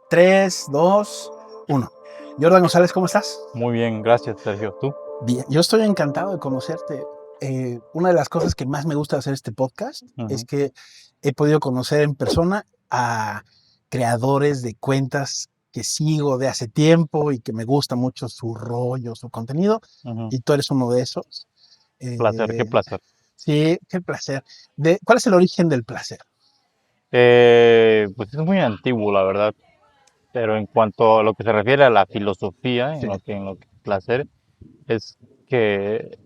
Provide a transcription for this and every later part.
3, 2, 1. Jordan González, ¿cómo estás? Muy bien, gracias, Sergio. ¿Tú? Bien, yo estoy encantado de conocerte. Una de las cosas que más me gusta hacer este podcast es Ujú, que he podido conocer en persona a creadores de cuentas que sigo de hace tiempo y que me gusta mucho su rollo, su contenido, ujú. y tú eres uno de esos. Placer, qué Eh, placer. sí, qué placer. ¿Cuál es el origen del placer? Pues es muy antiguo, la verdad, pero en cuanto a lo que se refiere a la filosofía, Sí, en lo que placer, es que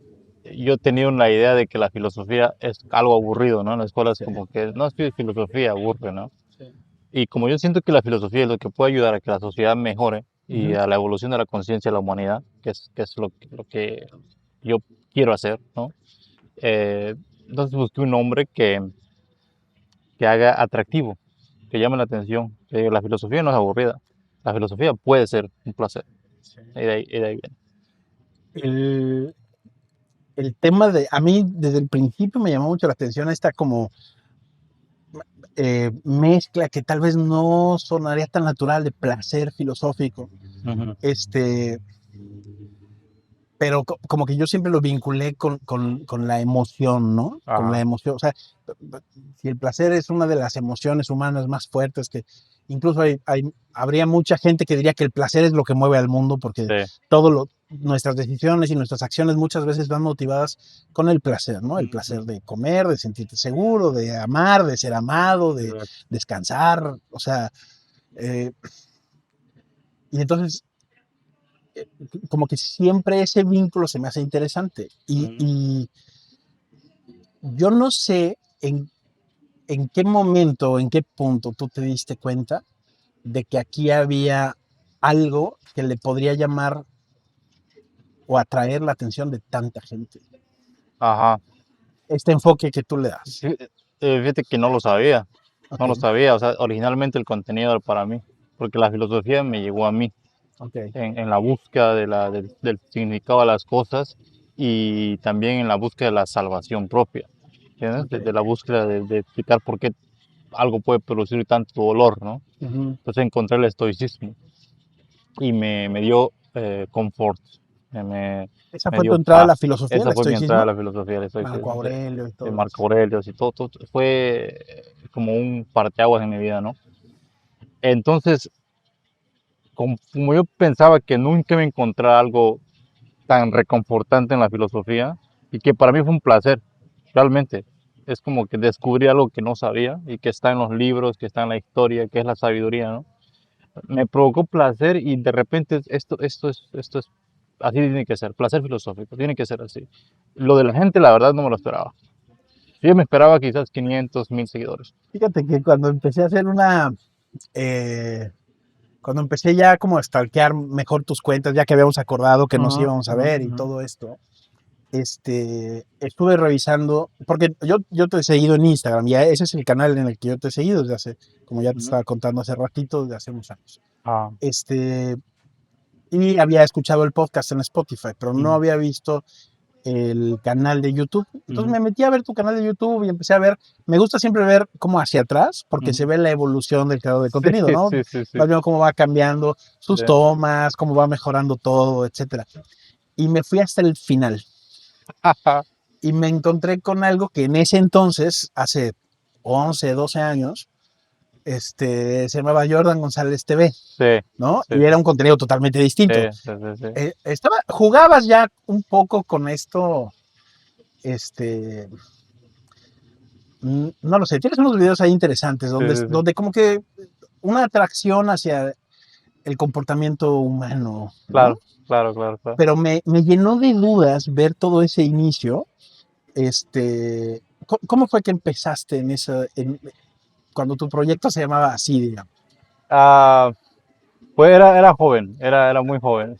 yo he tenido la idea de que la filosofía es algo aburrido, ¿no? En la escuela es sí, como que no estudies filosofía, aburre, ¿no? sí. Y como yo siento que la filosofía es lo que puede ayudar a que la sociedad mejore y Ujú, a la evolución de la conciencia de la humanidad, que es lo que yo quiero hacer, ¿no? Eh, entonces busqué un nombre que haga atractivo, que llame la atención, que la filosofía no es aburrida, la filosofía puede ser un placer, sí. y de ahí viene. El, el tema a mí desde el principio me llamó mucho la atención esta como mezcla que tal vez no sonaría tan natural de placer filosófico, Ujú. este, pero como que yo siempre lo vinculé con la emoción, ¿no? Con la Ajá, emoción, o sea, si el placer es una de las emociones humanas más fuertes, que incluso habría mucha gente que diría que el placer es lo que mueve al mundo, porque sí, nuestras decisiones y nuestras acciones muchas veces van motivadas con el placer, ¿no? El placer ujú, de comer, de sentirte seguro, de amar, de ser amado, de exacto, descansar, o sea, eh, y entonces como que siempre ese vínculo se me hace interesante. ujú. Y yo no sé en qué momento, en qué punto tú te diste cuenta de que aquí había algo que le podría llamar o atraer la atención de tanta gente. Ajá. Este enfoque que tú le das. Sí, fíjate que no lo sabía, Ok, no lo sabía, o sea, originalmente el contenido era para mí, porque la filosofía me llegó a mí ok, en la búsqueda del significado de las cosas y también en la búsqueda de la salvación propia, ¿entiendes? ok. De la búsqueda de explicar por qué algo puede producir tanto dolor, ¿no? Ujú. Entonces encontré el estoicismo y me dio confort, me, me- Esa me fue tu dio entrada a la paz. filosofía, el Esa fue mi entrada a estoicismo. la filosofía, el Marco estoicismo, Aurelio y de todo Marco eso. Aurelio y todo fue como un parteaguas en mi vida, ¿no? Entonces, como yo pensaba que nunca me encontraba algo tan reconfortante en la filosofía y que para mí fue un placer, realmente. Es como que descubrí algo que no sabía y que está en los libros, que está en la historia, que es la sabiduría, ¿no? Me provocó placer y de repente esto es, así tiene que ser, placer filosófico, tiene que ser así. Lo de la gente, la verdad, no me lo esperaba. Yo me esperaba quizás 500, 1000 seguidores. Fíjate que cuando empecé a hacer eh, cuando empecé ya como a stalkear mejor tus cuentas, ya que habíamos acordado que nos Ujú, íbamos a ujú, ver y ujú, todo esto, estuve revisando, porque yo te he seguido en Instagram, y ese es el canal en el que yo te he seguido desde hace, como ya te ujú. estaba contando hace ratito, desde hace unos años. Ah, Este, y había escuchado el podcast en Spotify, pero no ujú, había visto el canal de YouTube. Entonces ujú, me metí a ver tu canal de YouTube y empecé a ver, me gusta siempre ver como hacia atrás, porque se ujú. ve la evolución del creador de Sí, contenido, ¿no? sí, sí, sí. Vas viendo cómo va cambiando sus Sí. tomas, cómo va mejorando todo, etcétera. Y me fui hasta el final y me encontré con algo que en ese entonces, hace 11 12 años, se llamaba Jordan González TV, Sí, ¿no? sí, Y era un contenido totalmente sí, distinto. sí, sí, sí. Jugabas ya un poco con esto, este, no lo sé, tienes unos videos ahí interesantes Sí, donde, sí, sí. donde como que una atracción hacia el comportamiento humano, ¿no? Claro, claro, claro, claro. Pero me llenó de dudas ver todo ese inicio. ¿Cómo fue que empezaste cuando tu proyecto se llamaba así, digamos? Ah, pues era joven, era muy joven.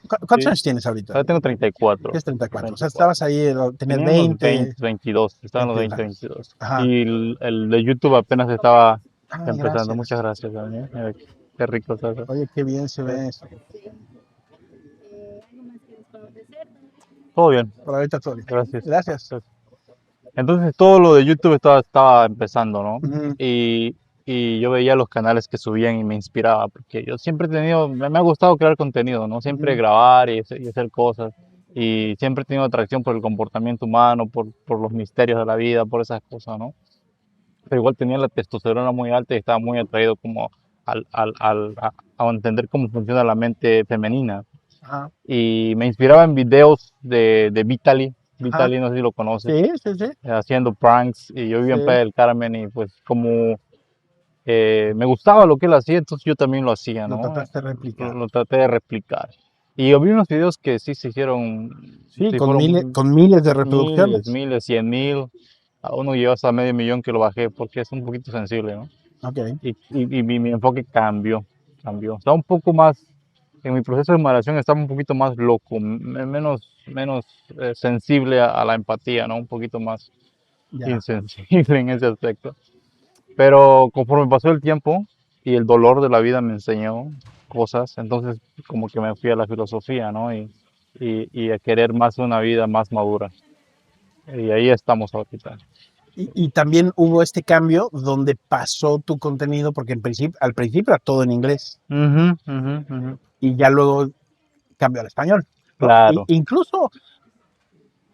¿Cuántos Sí, años tienes ahorita? ahora tengo 34, Tienes 34. O sea, 34. estabas ahí, tenías Tenía unos 20, 20, 22, estaba en los 22 20, años. 22. Ajá. Y el de YouTube apenas estaba Ay, empezando. Muchas gracias. gracias, Daniel. Mira, qué rico está eso. Oye, qué bien se Sí. ve eso. Todo bien, Por ahorita todo bien. gracias. Gracias. Entonces todo lo de YouTube estaba empezando, ¿no? Ujú, Y y yo veía los canales que subían y me inspiraba, porque yo siempre he tenido, me ha gustado crear contenido, ¿no? Siempre Ujú. grabar y hacer cosas, y siempre he tenido atracción por el comportamiento humano, por los misterios de la vida, por esas cosas, ¿no? Pero igual tenía la testosterona muy alta y estaba muy atraído como a entender cómo funciona la mente femenina. Ajá, Y me inspiraba en videos de Vitaly. ajá. Vitaly, no sé si lo conoces, Sí, sí, sí, haciendo pranks. Y yo vivía en Playa sí. del Carmen y pues como me gustaba lo que él hacía, entonces yo también lo hacía, Lo ¿no? trataste de replicar. Lo traté de replicar. Y yo vi unos videos que sí se hicieron, Sí, sí fueron con miles de miles, reproducciones. miles, 100.000. A uno llegó hasta medio millón que lo bajé porque es un poquito sensible, ¿no? Ok, Y mi enfoque cambió. Estaba un poco más, en mi proceso de maduración estaba un poquito más loco, menos sensible a la empatía, ¿no? Un poquito más ya. insensible en ese aspecto. Pero conforme pasó el tiempo y el dolor de la vida me enseñó cosas, entonces como que me fui a la filosofía, ¿no? Y a querer más una vida más madura. Y ahí estamos ahorita. Y también hubo este cambio donde pasó tu contenido, porque al principio era todo en inglés Ujú, ujú, ujú. y ya luego cambió al español, ¿no? Claro. Incluso,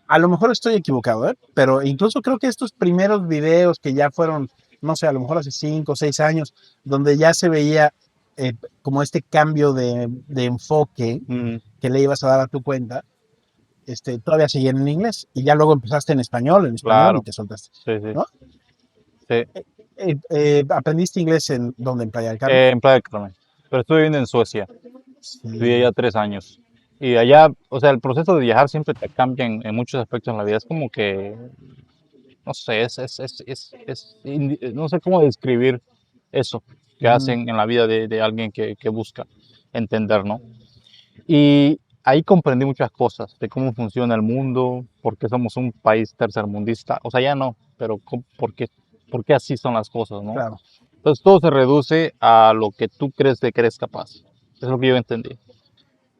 a lo mejor estoy equivocado, ¿eh? Pero incluso creo que estos primeros videos que ya fueron, no sé, a lo mejor hace 5 o 6 años, donde ya se veía como este cambio de enfoque Ujú, que le ibas a dar a tu cuenta, todavía seguían en inglés y ya luego empezaste en español y claro. te soltaste, Sí, sí. ¿no? Sí. ¿Aprendiste inglés en donde? ¿En Playa del Carmen? En Playa del Carmen. Pero estoy viviendo en Suecia. Viví Sí. allá 3 años. Y allá, o sea, el proceso de viajar siempre te cambia en muchos aspectos en la vida. Es como que, no sé, no sé cómo describir eso que Ujú. hacen en la vida de alguien que busca entender, ¿no? Y ahí comprendí muchas cosas de cómo funciona el mundo, por qué somos un país tercermundista. O sea, ya no, pero por qué así son las cosas, ¿no? Claro. Entonces todo se reduce a lo que tú crees de que eres capaz. Es lo que yo entendí.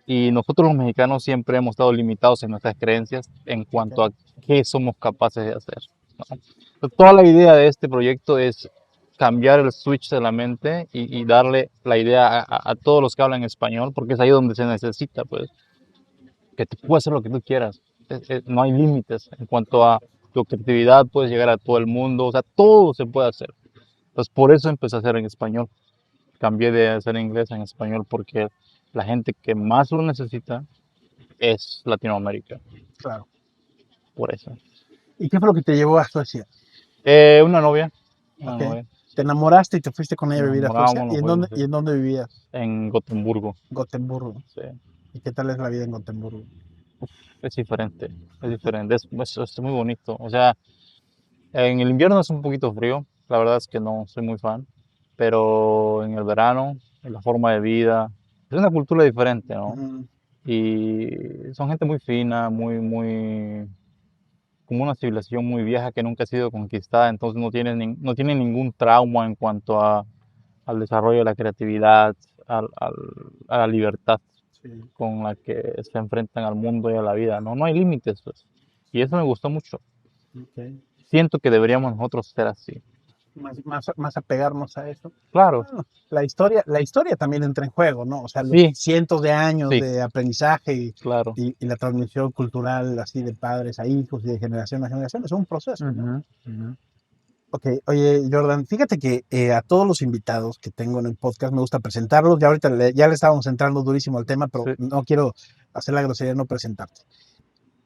Y nosotros los mexicanos siempre hemos estado limitados en nuestras creencias en cuanto a Ok. qué somos capaces de hacer, ¿no? Entonces, toda la idea de este proyecto es cambiar el switch de la mente y darle la idea a todos los que hablan español, porque es ahí donde se necesita, pues, que tú puedes hacer lo que tú quieras. No hay límites en cuanto a tu creatividad, puedes llegar a todo el mundo, o sea, todo se puede hacer. Entonces, por eso empecé a hacer en español. Cambié de hacer inglés en español porque la gente que más lo necesita es Latinoamérica, Claro. por eso. ¿Y qué fue lo que te llevó a Suecia? Una novia, una Ok. novia. Te enamoraste y te fuiste con ella a Nos vivir a Suecia. enamoramos, nos fuimos, sí. Y en dónde vivías? En Gotemburgo, Gotemburgo. sí. ¿Y qué tal es la vida en Gotemburgo? Es diferente, es diferente, es muy bonito. O sea, en el invierno es un poquito frío, la verdad es que no soy muy fan, pero en el verano, en la forma de vida, es una cultura diferente, ¿no? Ujú. Y son gente muy fina, como una civilización muy vieja que nunca ha sido conquistada, entonces no tiene ningún trauma en cuanto al desarrollo de la creatividad, a la libertad Sí. con la que se enfrentan al mundo y a la vida, ¿no? No hay límites, pues. Y eso me gustó mucho. Ok. Siento que deberíamos nosotros ser así. Más apegarnos a eso. Claro, Bueno, la historia también entra en juego, ¿no? O sea, los sí, cientos de años sí, de aprendizaje claro. y la transmisión cultural así de padres a hijos y de generación a generación es un proceso, ¿no? Ujú, ujú. Ok, oye Jordan, fíjate que a todos los invitados que tengo en el podcast me gusta presentarlos. Ya ahorita ya le estábamos entrando durísimo al tema, pero Sí, no quiero hacer la grosería de no presentarte.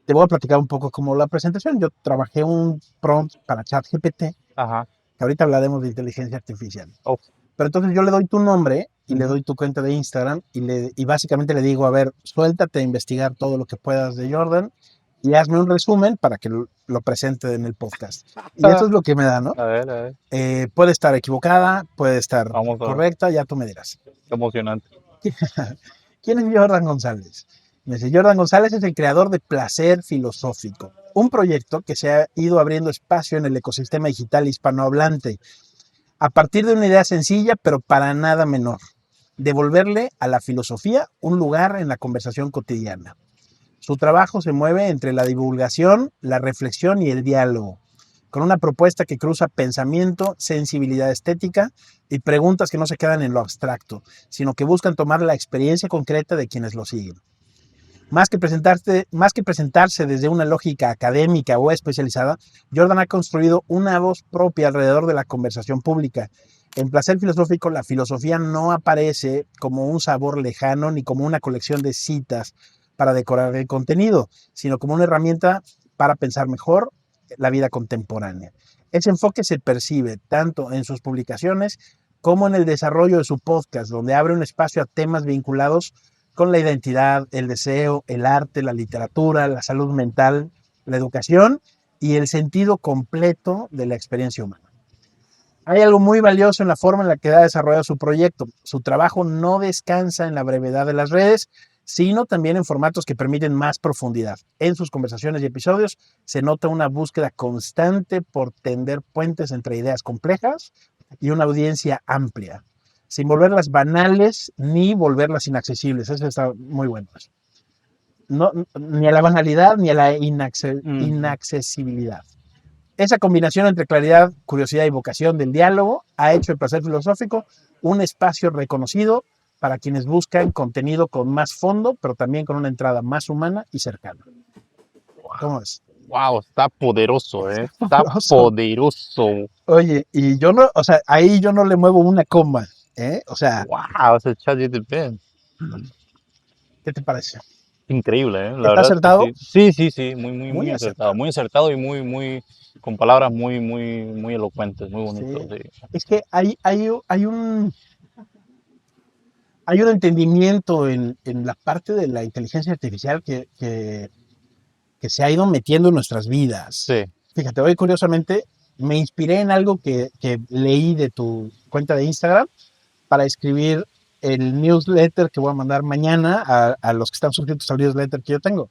Te voy a platicar un poco como la presentación. Yo trabajé un prompt para ChatGPT, ajá. que ahorita hablaremos de inteligencia artificial. Oh, Pero entonces yo le doy tu nombre y le ujú. doy tu cuenta de Instagram y básicamente le digo, a ver, suéltate a investigar todo lo que puedas de Jordan y hazme un resumen para que lo presente en el podcast. Y eso es lo que me da, ¿no? A ver, Puede estar equivocada, puede estar vamos a ver. correcta, ya tú me dirás. Qué emocionante. ¿Quién es Jordan González? Me dice, Jordan González es el creador de Placer Filosófico, un proyecto que se ha ido abriendo espacio en el ecosistema digital hispanohablante a partir de una idea sencilla, pero para nada menor: devolverle a la filosofía un lugar en la conversación cotidiana. Su trabajo se mueve entre la divulgación, la reflexión y el diálogo, con una propuesta que cruza pensamiento, sensibilidad estética y preguntas que no se quedan en lo abstracto, sino que buscan tomar la experiencia concreta de quienes lo siguen. Más que presentarse desde una lógica académica o especializada, Jordan ha construido una voz propia alrededor de la conversación pública. En Placer Filosófico, la filosofía no aparece como un sabor lejano ni como una colección de citas para decorar el contenido, sino como una herramienta para pensar mejor la vida contemporánea. Ese enfoque se percibe tanto en sus publicaciones como en el desarrollo de su podcast, donde abre un espacio a temas vinculados con la identidad, el deseo, el arte, la literatura, la salud mental, la educación y el sentido completo de la experiencia humana. Hay algo muy valioso en la forma en la que ha desarrollado su proyecto. Su trabajo no descansa en la brevedad de las redes, sino también en formatos que permiten más profundidad. En sus conversaciones y episodios se nota una búsqueda constante por tender puentes entre ideas complejas y una audiencia amplia, sin volverlas banales ni volverlas inaccesibles. Eso está muy bueno. No, ni a la banalidad ni a la inaccesibilidad. Esa combinación entre claridad, curiosidad y vocación del diálogo ha hecho el Placer Filosófico un espacio reconocido para quienes buscan contenido con más fondo, pero también con una entrada más humana y cercana. ¿Cómo es? Wow, está poderoso, ¿eh? Está poderoso. Oye, y yo no, o sea, ahí yo no le muevo una coma, ¿eh? O sea, Wow, ese ChatGPT. ¿qué te parece? Increíble, ¿eh? La ¿Está verdad que acertado? sí. Sí, sí, sí, muy, muy, Muy muy acertado. acertado. Muy acertado y con palabras muy elocuentes, muy bonitos, Sí. sí. Es que hay un entendimiento en la parte de la inteligencia artificial que se ha ido metiendo en nuestras vidas. Sí. Fíjate, hoy curiosamente me inspiré en algo que leí de tu cuenta de Instagram para escribir el newsletter que voy a mandar mañana a los que están suscritos al newsletter que yo tengo.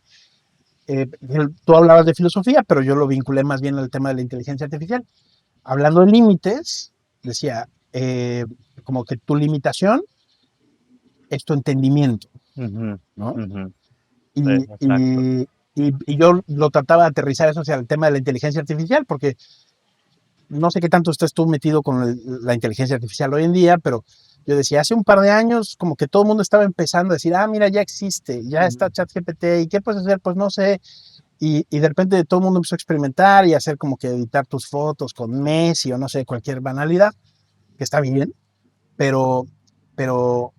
Tú hablabas de filosofía, pero yo lo vinculé más bien al tema de la inteligencia artificial. Hablando de límites, decía, como que tu limitación es tu entendimiento, Ujú, ¿no? ujú. Sí, Y, exacto. y, y yo lo trataba de aterrizar eso hacia el tema de la inteligencia artificial, porque no sé qué tanto estés tú metido con la inteligencia artificial hoy en día, pero yo decía, hace un par de años como que todo el mundo estaba empezando a decir, ah, mira, ya existe, ya está ChatGPT, ¿y qué puedes hacer? Pues no sé. Y de repente todo el mundo empezó a experimentar y hacer como que editar tus fotos con Messi o no sé, cualquier banalidad, que está bien, pero, pero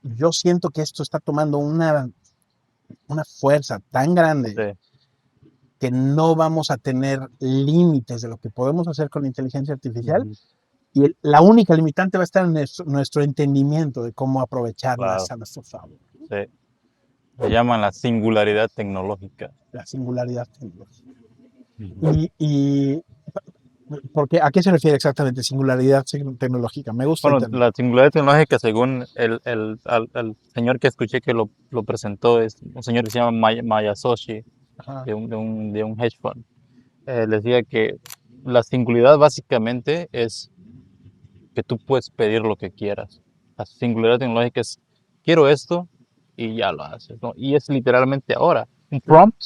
yo siento que esto está tomando una fuerza tan grande Sí. que no vamos a tener límites de lo que podemos hacer con la inteligencia artificial. Ujú, Y la única limitante va a estar en nuestro entendimiento de cómo aprovecharlas claro, a nuestro favor. sí. Le llaman la singularidad tecnológica. La singularidad tecnológica. Ujú. Y porque, ¿a qué se refiere exactamente singularidad tecnológica? Me gusta el Bueno, término. la singularidad tecnológica, según al señor que escuché que lo presentó, es un señor que se llama Masayoshi, Ajá. de un hedge fund. Decía que la singularidad básicamente es que tú puedes pedir lo que quieras. La singularidad tecnológica es, quiero esto y ya lo haces, ¿no? Y es literalmente ahora un Sí, prompt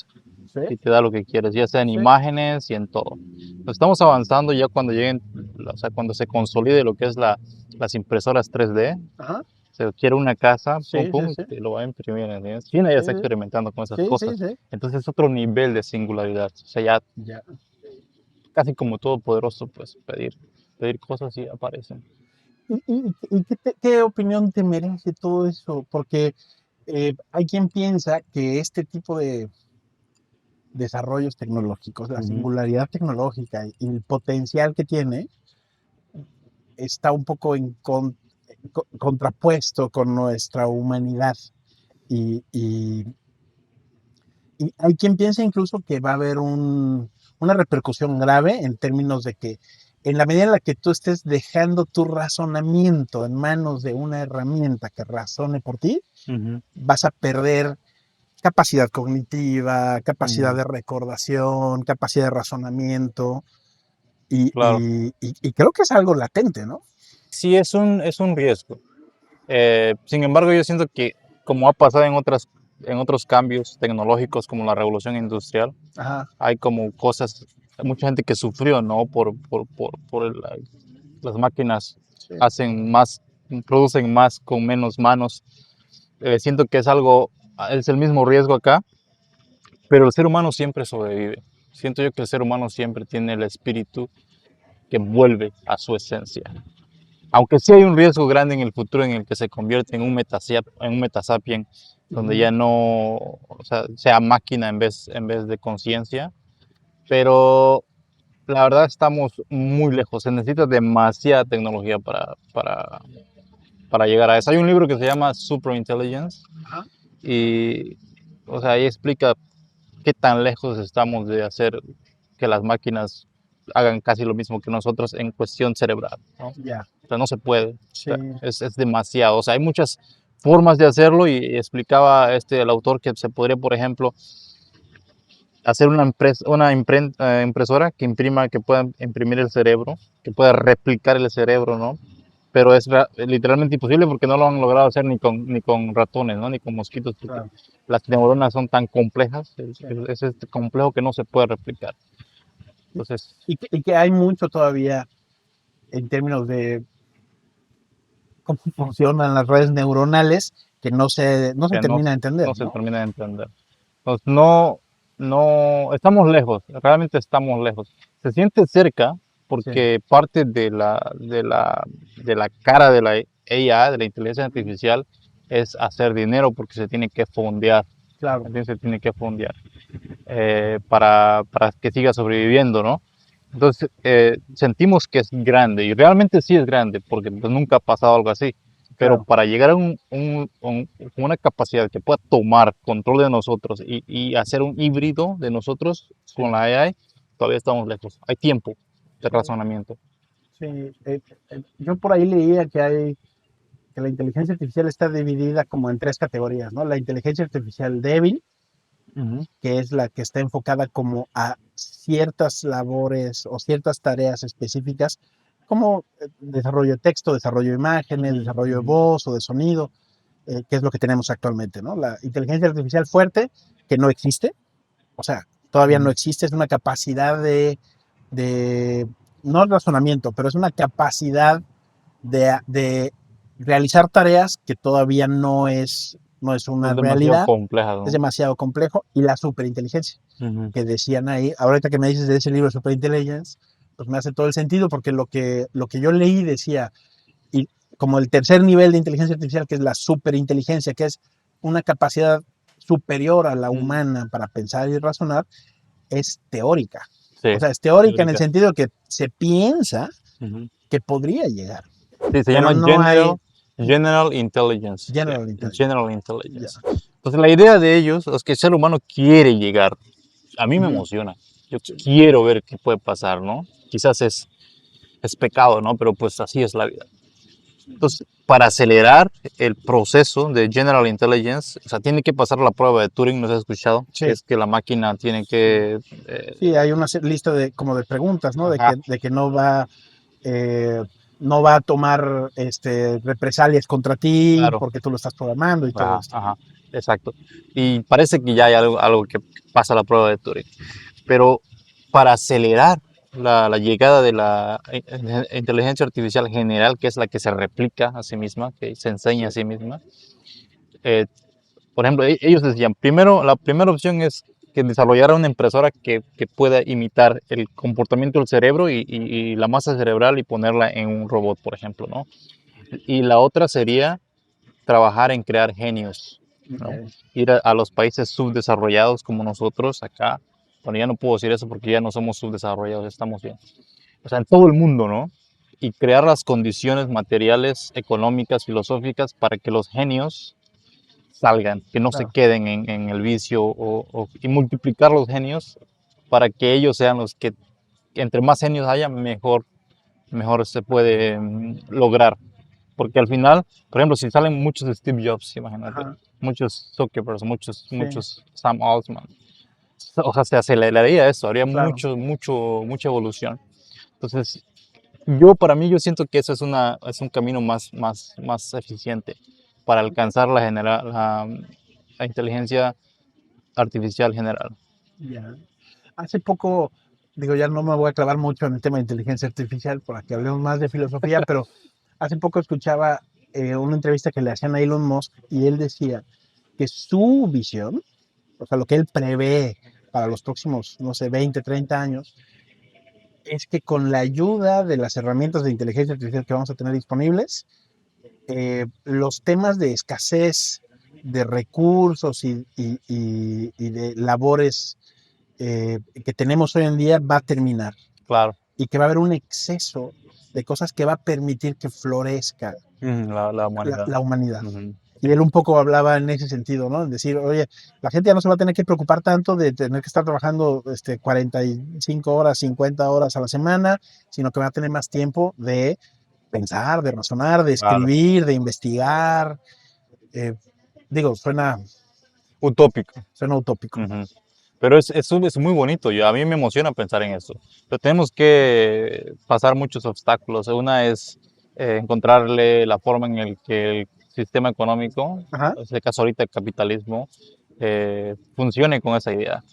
sí, y te da lo que quieres, ya sea en sí. imágenes y en todo. Nos estamos avanzando ya cuando lleguen, o sea, cuando se consolide lo que es las impresoras 3D. Ajá. Se quiere una casa, pum, Sí, sí, pum, sí. y te lo va a imprimir, ¿entiendes? China ya Sí, está experimentando con esas sí, sí, cosas. sí. Entonces es otro nivel de singularidad. O sea, ya Ya. casi como todopoderoso, pues pedir cosas y aparecen. ¿Y qué opinión te merece todo eso? Porque hay quien piensa que este tipo de desarrollos tecnológicos, la Ujú. singularidad tecnológica y el potencial que tiene, está un poco contrapuesto con nuestra humanidad. Y y hay quien piensa incluso que va a haber una repercusión grave en términos de que en la medida en la que tú estés dejando tu razonamiento en manos de una herramienta que razone por ti, Ujú, vas a perder capacidad cognitiva, capacidad ujú. de recordación, capacidad de razonamiento, y, Claro. y- y creo que es algo latente, ¿no? Sí, es un riesgo. Sin embargo, yo siento que como ha pasado en otros cambios tecnológicos como la revolución industrial, Ajá, hay como cosas hay mucha gente que sufrió, ¿no? Las máquinas Sí. hacen más, producen más con menos manos. Siento que es el mismo riesgo acá, pero el ser humano siempre sobrevive. Siento yo que el ser humano siempre tiene el espíritu que vuelve a su esencia. Aunque sí hay un riesgo grande en el futuro en el que se convierte en un metasapien, donde ya no, o sea máquina en vez de conciencia, pero la verdad estamos muy lejos. Se necesita demasiada tecnología para llegar a eso. Hay un libro que se llama Superintelligence Ajá. y, o sea, ahí explica qué tan lejos estamos de hacer que las máquinas hagan casi lo mismo que nosotros en cuestión cerebral, ¿no? Ya. O sea, no se puede. O Sí. sea, es demasiado. O sea, hay muchas formas de hacerlo y explicaba el autor que se podría, por ejemplo, hacer una impresora que imprima, que pueda imprimir el cerebro, que pueda replicar el cerebro, ¿no? Pero es literalmente imposible porque no lo han logrado hacer ni con ratones, ¿no? Ni con mosquitos, porque Claro. las neuronas son tan complejas, es complejo que no se puede replicar. Entonces, Y que hay mucho todavía en términos de cómo funcionan las redes neuronales que no se que no, termina de entender, no se ¿no? termina de entender. Entonces, no, estamos lejos, realmente estamos lejos. Se siente cerca Sí, porque parte de la cara de la AI, de la inteligencia artificial, es hacer dinero porque se tiene que fondear, claro. se tiene que fondear para que siga sobreviviendo, ¿no? Entonces, sentimos que es grande y realmente sí es grande porque pues, nunca ha pasado algo así. Pero Claro. para llegar a una capacidad que pueda tomar control de nosotros y hacer un híbrido de nosotros con la AI, todavía estamos lejos. Hay tiempo de razonamiento. Sí, yo por ahí leía que la inteligencia artificial está dividida como en tres categorías, ¿no? La inteligencia artificial débil, Ujú. que es la que está enfocada como a ciertas labores o ciertas tareas específicas, como desarrollo de texto, desarrollo de imágenes, Ujú, desarrollo de ujú. voz o de sonido, que es lo que tenemos actualmente, ¿no? La inteligencia artificial fuerte, que no existe, o sea, todavía no Ujú. existe, es una capacidad de no razonamiento, pero es una capacidad de realizar tareas que todavía no es una Son demasiado realidad, complejas, es ¿no? demasiado complejo, y la superinteligencia, Ujú. que decían ahí, ahorita que me dices de ese libro Superintelligence, pues me hace todo el sentido, porque lo que yo leí decía, y como el tercer nivel de inteligencia artificial, que es la superinteligencia, que es una capacidad superior a la Ujú. humana para pensar y razonar, es teórica. O Sí, sea, es teórica en el teórica. sentido que se piensa Ujú. que podría llegar, Sí, se pero llama no hay General Intelligence. general intelligence. General Ya. Intelligence. Entonces, la idea de ellos es que el ser humano quiere llegar. A mí me Ujú. emociona. Yo Sí, quiero ver qué puede pasar, ¿no? Quizás es pecado, ¿no? Pero pues así es la vida. Entonces, para acelerar el proceso de General Intelligence, o sea, tiene que pasar la prueba de Turing, ¿no has escuchado? Que sí, es que la máquina tiene sí. que... Sí, hay una lista de como de preguntas, ¿no? ajá, De que eh, no va a tomar represalias contra ti claro. porque tú lo estás programando y todo Ajá, esto. ajá, exacto. Y parece que ya hay algo que pasa la prueba de Turing. Pero para acelerar la llegada de la inteligencia artificial general, que es la que se replica a sí misma, que se enseña a Sí, sí misma, eh, por ejemplo, ellos decían, primero, la primera opción es que desarrollara una impresora que pueda imitar el comportamiento del cerebro y la masa cerebral y ponerla en un robot, por ejemplo, ¿no? Y la otra sería trabajar en crear genios, ¿no? ok, Ir a los países subdesarrollados como nosotros acá. Bueno, ya no puedo decir eso porque ya no somos subdesarrollados, estamos bien. O sea, en todo el mundo, ¿no? Y crear las condiciones materiales, económicas, filosóficas para que los genios salgan, que no se claro. queden en el vicio y multiplicar los genios para que ellos sean los que, entre más genios haya, mejor se puede lograr. Porque al final, por ejemplo, si salen muchos Steve Jobs, imagínate, Ajá, muchos Zuckerberg, sí, muchos Sam Altman, o sea, se aceleraría eso, habría claro. mucha evolución. Entonces, para mí, yo siento que eso es un camino más eficiente para alcanzar la inteligencia artificial general. Ya. Hace poco digo, ya no me voy a clavar mucho en el tema de inteligencia artificial para que hablemos más de filosofía, pero hace poco escuchaba una entrevista que le hacían a Elon Musk y él decía que su visión, o sea, lo que él prevé para los próximos, no sé, 20, 30 años, es que con la ayuda de las herramientas de inteligencia artificial que vamos a tener disponibles, los temas de escasez de recursos y de labores que tenemos hoy en día va a terminar Claro. y que va a haber un exceso de cosas que va a permitir que florezca La humanidad. la humanidad. Ujú. Y él un poco hablaba en ese sentido, ¿no? En decir, oye, la gente ya no se va a tener que preocupar tanto de tener que estar trabajando 45 horas, 50 horas a la semana, sino que va a tener más tiempo de pensar, de razonar, de Claro. escribir, de investigar. Digo, suena Utópico. utópico. Ujú. Pero es muy bonito. A mí me emociona pensar en eso. Pero tenemos que pasar muchos obstáculos. Una es encontrarle la forma en el que el sistema económico, Ajá. en este caso ahorita el capitalismo, funcione con esa idea.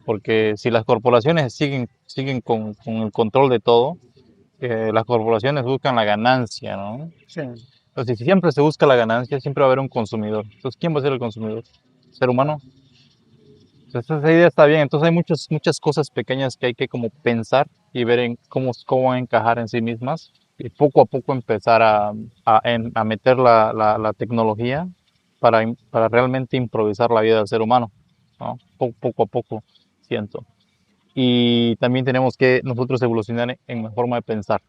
Porque si las corporaciones siguen con el control de todo, las corporaciones buscan la ganancia, ¿no? Sí. Entonces, si siempre se busca la ganancia, siempre va a haber un consumidor. Entonces, ¿quién va a ser el consumidor? ¿El ser humano? Entonces, esa idea está bien. Entonces, hay muchas cosas pequeñas que hay que como pensar y ver en cómo encajar en sí mismas y poco a poco empezar a meter la tecnología para realmente improvisar la vida del ser humano, ¿no? Poco a poco, siento. Y también tenemos que nosotros evolucionar en la forma de pensar,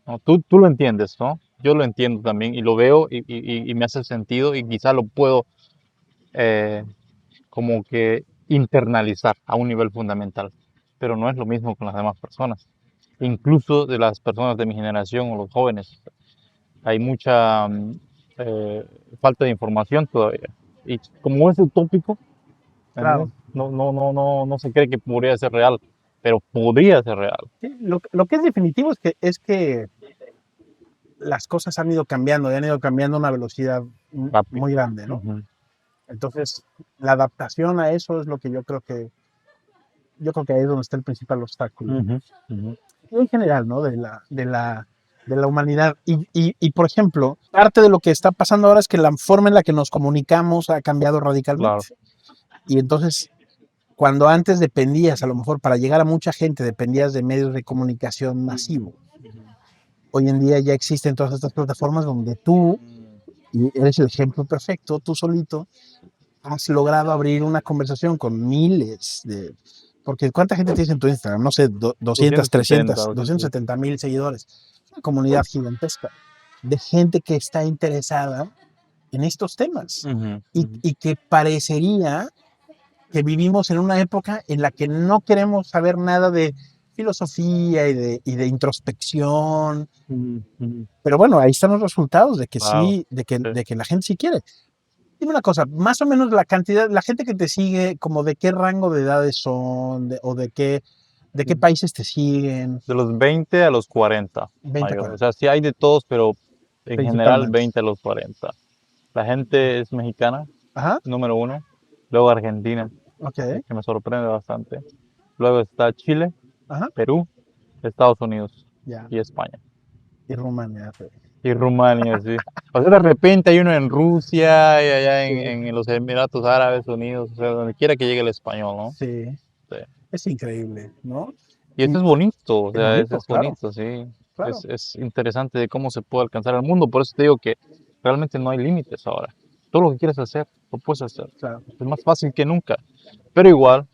¿no? Tú lo entiendes, ¿no? Yo lo entiendo también y lo veo y me hace sentido y quizá lo puedo eh, como que internalizar a un nivel fundamental, pero no es lo mismo con las demás personas, incluso de las personas de mi generación o los jóvenes. Hay mucha falta de información todavía y como es utópico, Claro. no se cree que podría ser real, pero podría ser real. Sí, lo que es definitivo es que las cosas han ido cambiando y han ido cambiando a una velocidad Rápido. muy grande, ¿no? Ujú. Entonces, la adaptación a eso es lo que yo creo que ahí es donde está el principal obstáculo. Ujú, ujú. Y en general, ¿no? De la humanidad. Y, por ejemplo, parte de lo que está pasando ahora es que la forma en la que nos comunicamos ha cambiado radicalmente. Claro. Y entonces, cuando antes dependías, a lo mejor para llegar a mucha gente, dependías de medios de comunicación masivos. Hoy en día ya existen todas estas plataformas donde tú, y eres el ejemplo perfecto, tú solito, has logrado abrir una conversación con miles de... Porque ¿cuánta gente tienes en tu Instagram? No sé, 200, 300, 270,000 seguidores. Una comunidad gigantesca de gente que está interesada en estos temas Ujú, ujú. y que parecería que vivimos en una época en la que no queremos saber nada de filosofía y de introspección. Ujú, ujú. Pero bueno, ahí están los resultados de que Claro, sí, sí. de que la gente sí quiere. Dime una cosa, más o menos la cantidad, la gente que te sigue, como de qué rango de edades son, o de qué países te siguen, De los 20 a los 40, 20 a mayor. O 40, sea, sí hay de todos, pero en general principalmente. 20 a los 40. La gente es mexicana, Ajá, número uno. Luego Argentina, ok, que me sorprende bastante. Luego está Chile, ajá, Perú, Estados Unidos ya, y España. y Rumania. Y Rumania, sí. O sea, de repente hay uno en Rusia y allá Sí, en los Emiratos Árabes Unidos, o sea, donde quiera que llegue el español, ¿no? sí, Sí. es increíble, ¿no? Y eso Y es bonito, o es sea, bonito, es claro, bonito, sí. claro, Es interesante de cómo se puede alcanzar el mundo. Por eso te digo que realmente no hay límites ahora. Todo lo que quieres hacer, lo puedes hacer. claro, Es más fácil que nunca. Pero igual,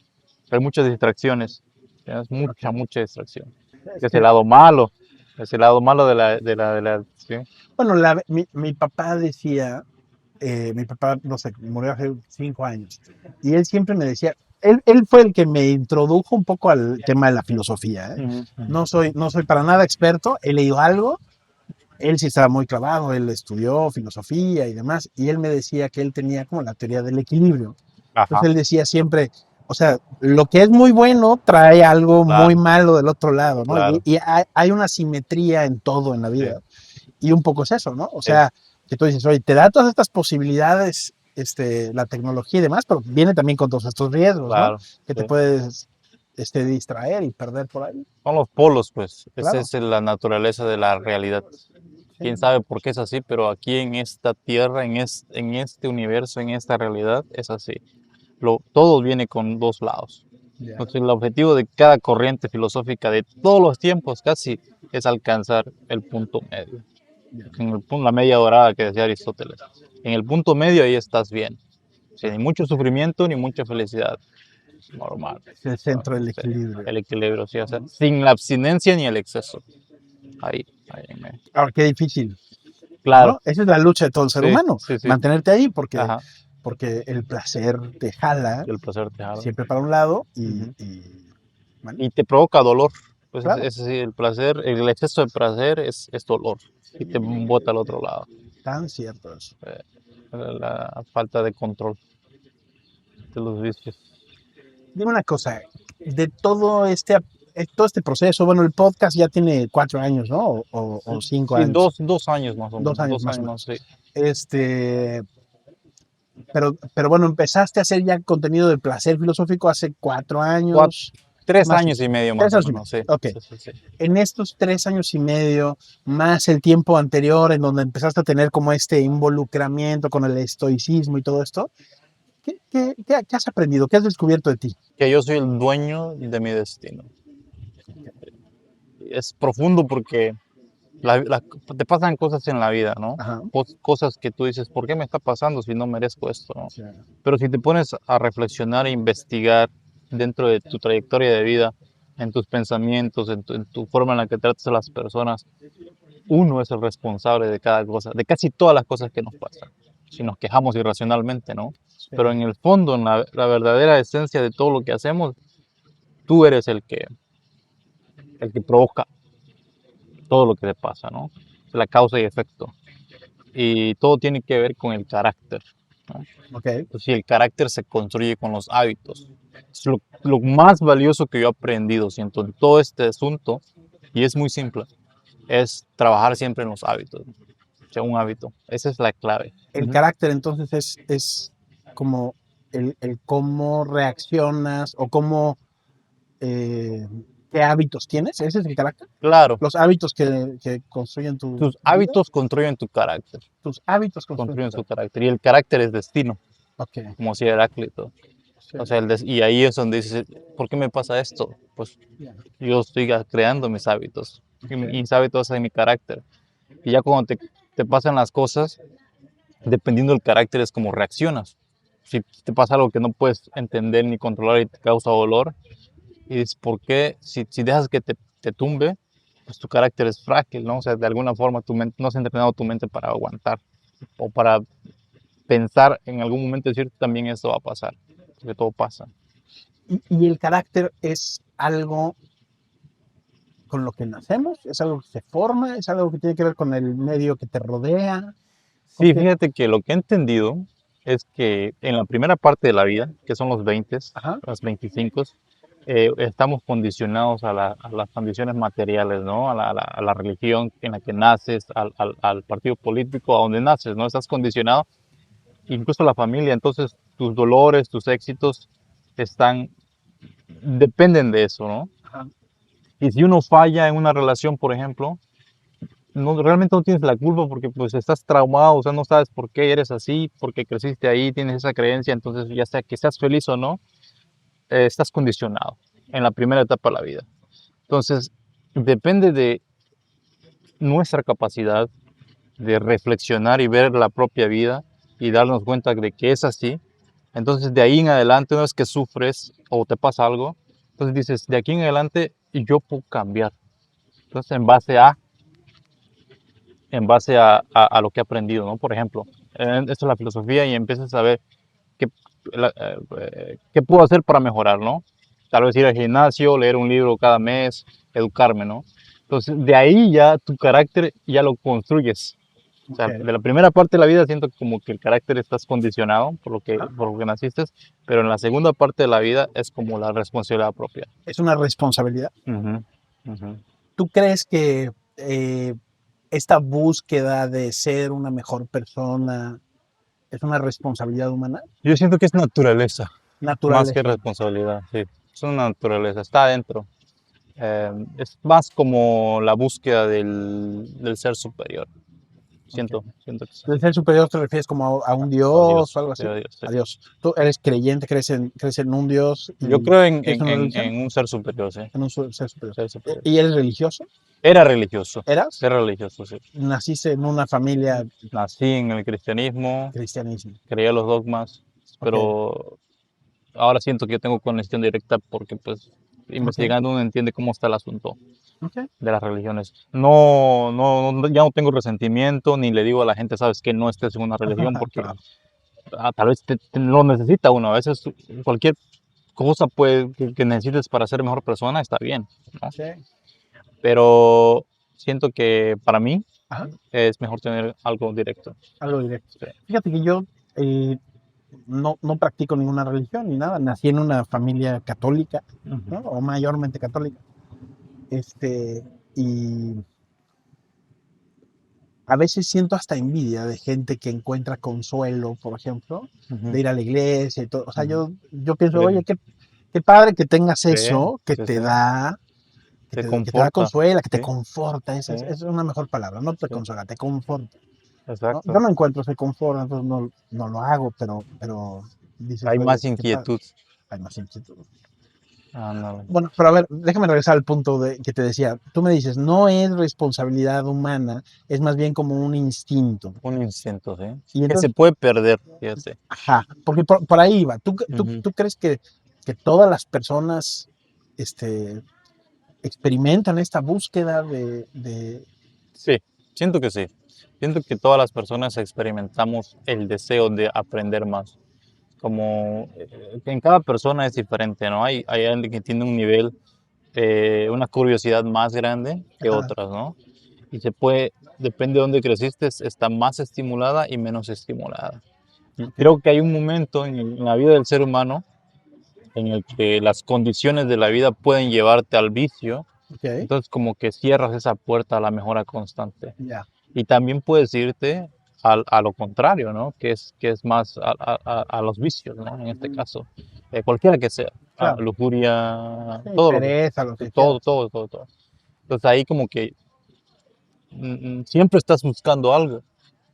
hay muchas distracciones. Tienes ok. mucha distracción. Es Ese que, lado malo. Ese lado malo sí. bueno, mi papá decía, mi papá, no sé, murió hace 5 años, y él siempre me decía, él fue el que me introdujo un poco al tema de la filosofía, ¿eh? Ujú, No soy para nada experto, he leído algo, él sí estaba muy clavado, él estudió filosofía y demás, y él me decía que él tenía como la teoría del equilibrio. Entonces ajá, él decía siempre, o sea, lo que es muy bueno trae algo muy claro, malo del otro lado, ¿no? claro. Y hay una simetría en todo en la Sí, vida. Y un poco es eso, ¿no? O sí, sea, que tú dices, oye, te da todas estas posibilidades, la tecnología y demás, pero viene también con todos estos riesgos, ¿no? claro. Que te Sí. puedes distraer y perder por ahí. Son los polos, pues. Claro. Esa es la naturaleza de la realidad. Quién Sí. sabe por qué es así, pero aquí en esta tierra, en este universo, en esta realidad, es así. Todo viene con dos lados. Ya, Entonces, el objetivo de cada corriente filosófica de todos los tiempos casi es alcanzar el punto medio. ya. La media dorada que decía Aristóteles. En el punto medio ahí estás bien. Sin ni mucho sufrimiento ni mucha felicidad. Normal. Es el centro del Sí, equilibrio. el equilibrio, sí, o sea, sin la abstinencia ni el exceso. Ahí en medio. Ahora, qué difícil, Claro, ¿no? Esa es la lucha de todo el ser sí, humano, sí, sí. mantenerte ahí Ajá. porque el placer te jala Y el placer te jala. siempre para un lado Ujú. bueno, Y te provoca dolor. Pues claro, ese sí, el placer, el exceso de placer es dolor. Y te bota al otro lado. tan cierto eso. La falta de control de los vicios. Dime una cosa, de todo este proceso, bueno, el podcast ya tiene 4 años, ¿no? O 5 años, 2 años más o menos. 2 años 2 más o años más, menos. sí. Este, pero bueno, empezaste a hacer ya contenido de placer filosófico hace 4 años, 3 años y medio más tres o años y medio. menos, sí. Ok. Sí, sí, sí. En estos 3 años y medio, más el tiempo anterior en donde empezaste a tener como este involucramiento con el estoicismo y todo esto, ¿qué has aprendido? ¿Qué has descubierto de ti? Que yo soy el dueño de mi destino. Es profundo porque te pasan cosas en la vida, ¿no? Ajá. Cosas que tú dices, ¿por qué me está pasando si no merezco esto, ¿no? Sí. Pero si te pones a reflexionar e investigar dentro de tu trayectoria de vida, en tus pensamientos, en tu forma en la que tratas a las personas, uno es el responsable de cada cosa, de casi todas las cosas que nos pasan. Si nos quejamos irracionalmente, ¿no? Sí. Pero en el fondo, en la verdadera esencia de todo lo que hacemos, tú eres el que provoca todo lo que te pasa, ¿no? La causa y efecto. Y todo tiene que ver con el carácter, ¿no? Ok. Entonces, el carácter se construye con los hábitos. Es lo más valioso que yo he aprendido, siento, en todo este asunto, y es muy simple, es trabajar siempre en los hábitos, ¿no? O sea, un hábito. Esa es la clave. El carácter entonces es como el cómo reaccionas o qué hábitos tienes. ¿Ese es el carácter? Claro, Los hábitos que construyen tu tus vida. hábitos construyen tu carácter, Tus hábitos construyen construyen tu su carácter. carácter, y el carácter es destino, Ok. como decía Heráclito. Sí. O sea, y ahí es donde dices, ¿por qué me pasa esto? Pues Ya. yo estoy creando mis hábitos, y Ok. mis hábitos hacen mi carácter. Y ya cuando te pasan las cosas, dependiendo del carácter es como reaccionas. Si te pasa algo que no puedes entender ni controlar y te causa dolor, y dices, ¿por qué? Si dejas que te tumbe, pues tu carácter es frágil, ¿no? O sea, de alguna forma no has entrenado tu mente para aguantar o para pensar en algún momento decir también esto va a pasar, porque todo pasa. Y el carácter es algo con lo que nacemos, es algo que se forma, es algo que tiene que ver con el medio que te rodea. Sí, Ok. fíjate que lo que he entendido es que en la primera parte de la vida, que son los 20, Ajá. los 25, estamos condicionados a las condiciones materiales, ¿no? A la religión en la que naces, al partido político a donde naces, ¿no? Estás condicionado, incluso a la familia. Entonces, tus dolores, tus éxitos dependen de eso, ¿no? Ajá. Y si uno falla en una relación, por ejemplo, realmente no tienes la culpa porque pues estás traumado, o sea, no sabes por qué eres así, porque creciste ahí, tienes esa creencia, entonces ya sea que seas feliz o no, estás condicionado en la primera etapa de la vida. Entonces, depende de nuestra capacidad de reflexionar y ver la propia vida y darnos cuenta de que es así. Entonces, de ahí en adelante, una vez que sufres o te pasa algo, entonces dices, de aquí en adelante yo puedo cambiar. Entonces, en base a lo que he aprendido, ¿no? Por ejemplo, esto es la filosofía y empiezas a ver qué, qué puedo hacer para mejorar, ¿no? Tal vez ir al gimnasio, leer un libro cada mes, educarme, ¿no? Entonces, de ahí ya tu carácter ya lo construyes. O sea, Ok. de la primera parte de la vida siento como que el carácter estás condicionado Ajá. por lo que naciste, pero en la segunda parte de la vida es como la responsabilidad propia. Es una responsabilidad. Ujú, ujú. ¿Tú crees que esta búsqueda de ser una mejor persona es una responsabilidad humana? Yo siento que es naturaleza, más que Naturaleza humana. responsabilidad, sí. es una naturaleza, está adentro. Es más como la búsqueda del ser superior. Siento que es ¿El así. ser superior te refieres como a un A dios o Dios, algo sí, así? a Dios, sí. A Dios. ¿Tú eres creyente, crees en un dios Yo y creo en, tienes en, una en, religión? en un ser superior, sí. En un ser superior. Ser superior. ¿Y eres religioso? Era religioso, ¿Eras? era religioso, sí. ¿Naciste en una familia Nací en el cristianismo, cristianismo? creía los dogmas, Ok, pero ahora siento que yo tengo conexión directa porque pues ok, investigando uno entiende cómo está el asunto ok. de las religiones. Ya no tengo resentimiento ni le digo a la gente, sabes que no estés en una religión porque Claro. tal vez lo necesita uno. A veces cualquier cosa que necesites para ser mejor persona está bien, ¿no? Sí. Pero siento que para mí Ajá, es mejor tener algo directo. algo directo. Sí. Fíjate que yo no practico ninguna religión ni nada. Nací en una familia católica, Ujú. ¿no? O mayormente católica. Este, y a veces siento hasta envidia de gente que encuentra consuelo, por ejemplo, de Ujú. ir a la iglesia y todo. O sea, Ujú. yo pienso, Sí, oye, qué padre que tengas sí, eso, que sí, sí. te da, Te que te da conforta. consuela, que te Sí, conforta. Esa sí, es una mejor palabra, no te sí. consuela, te conforta, ¿no? Yo Exacto. no encuentro ese confort, entonces no lo hago, pero dices, Hay oye, más qué padre, inquietud. hay más inquietud. Ándale. Bueno, pero a ver, déjame regresar al punto que te decía. Tú me dices, no es responsabilidad humana, es más bien como un instinto. Un instinto, ¿sí? Y Que se entonces, puede perder, fíjate. ajá, porque por ahí va. Ujú. ¿Tú crees que todas las personas este, experimentan esta búsqueda Sí, siento que sí. Siento que todas las personas experimentamos el deseo de aprender más. Como que en cada persona es diferente, ¿no? Hay alguien que tiene un nivel, una curiosidad más grande que ajá, otras, ¿no? Y se puede, depende de dónde creciste, está más estimulada y menos estimulada. Y ok, creo que hay un momento en la vida del ser humano en el que las condiciones de la vida pueden llevarte al vicio, ok, entonces como que cierras esa puerta a la mejora constante. ya, Y también puedes irte a lo contrario, ¿no? Que es más a los vicios, ¿no? En este caso, cualquiera que sea, claro, lujuria, sí, todo lo que, pereza, lo que todo, quieras. todo, todo, todo. Entonces ahí como que siempre estás buscando algo,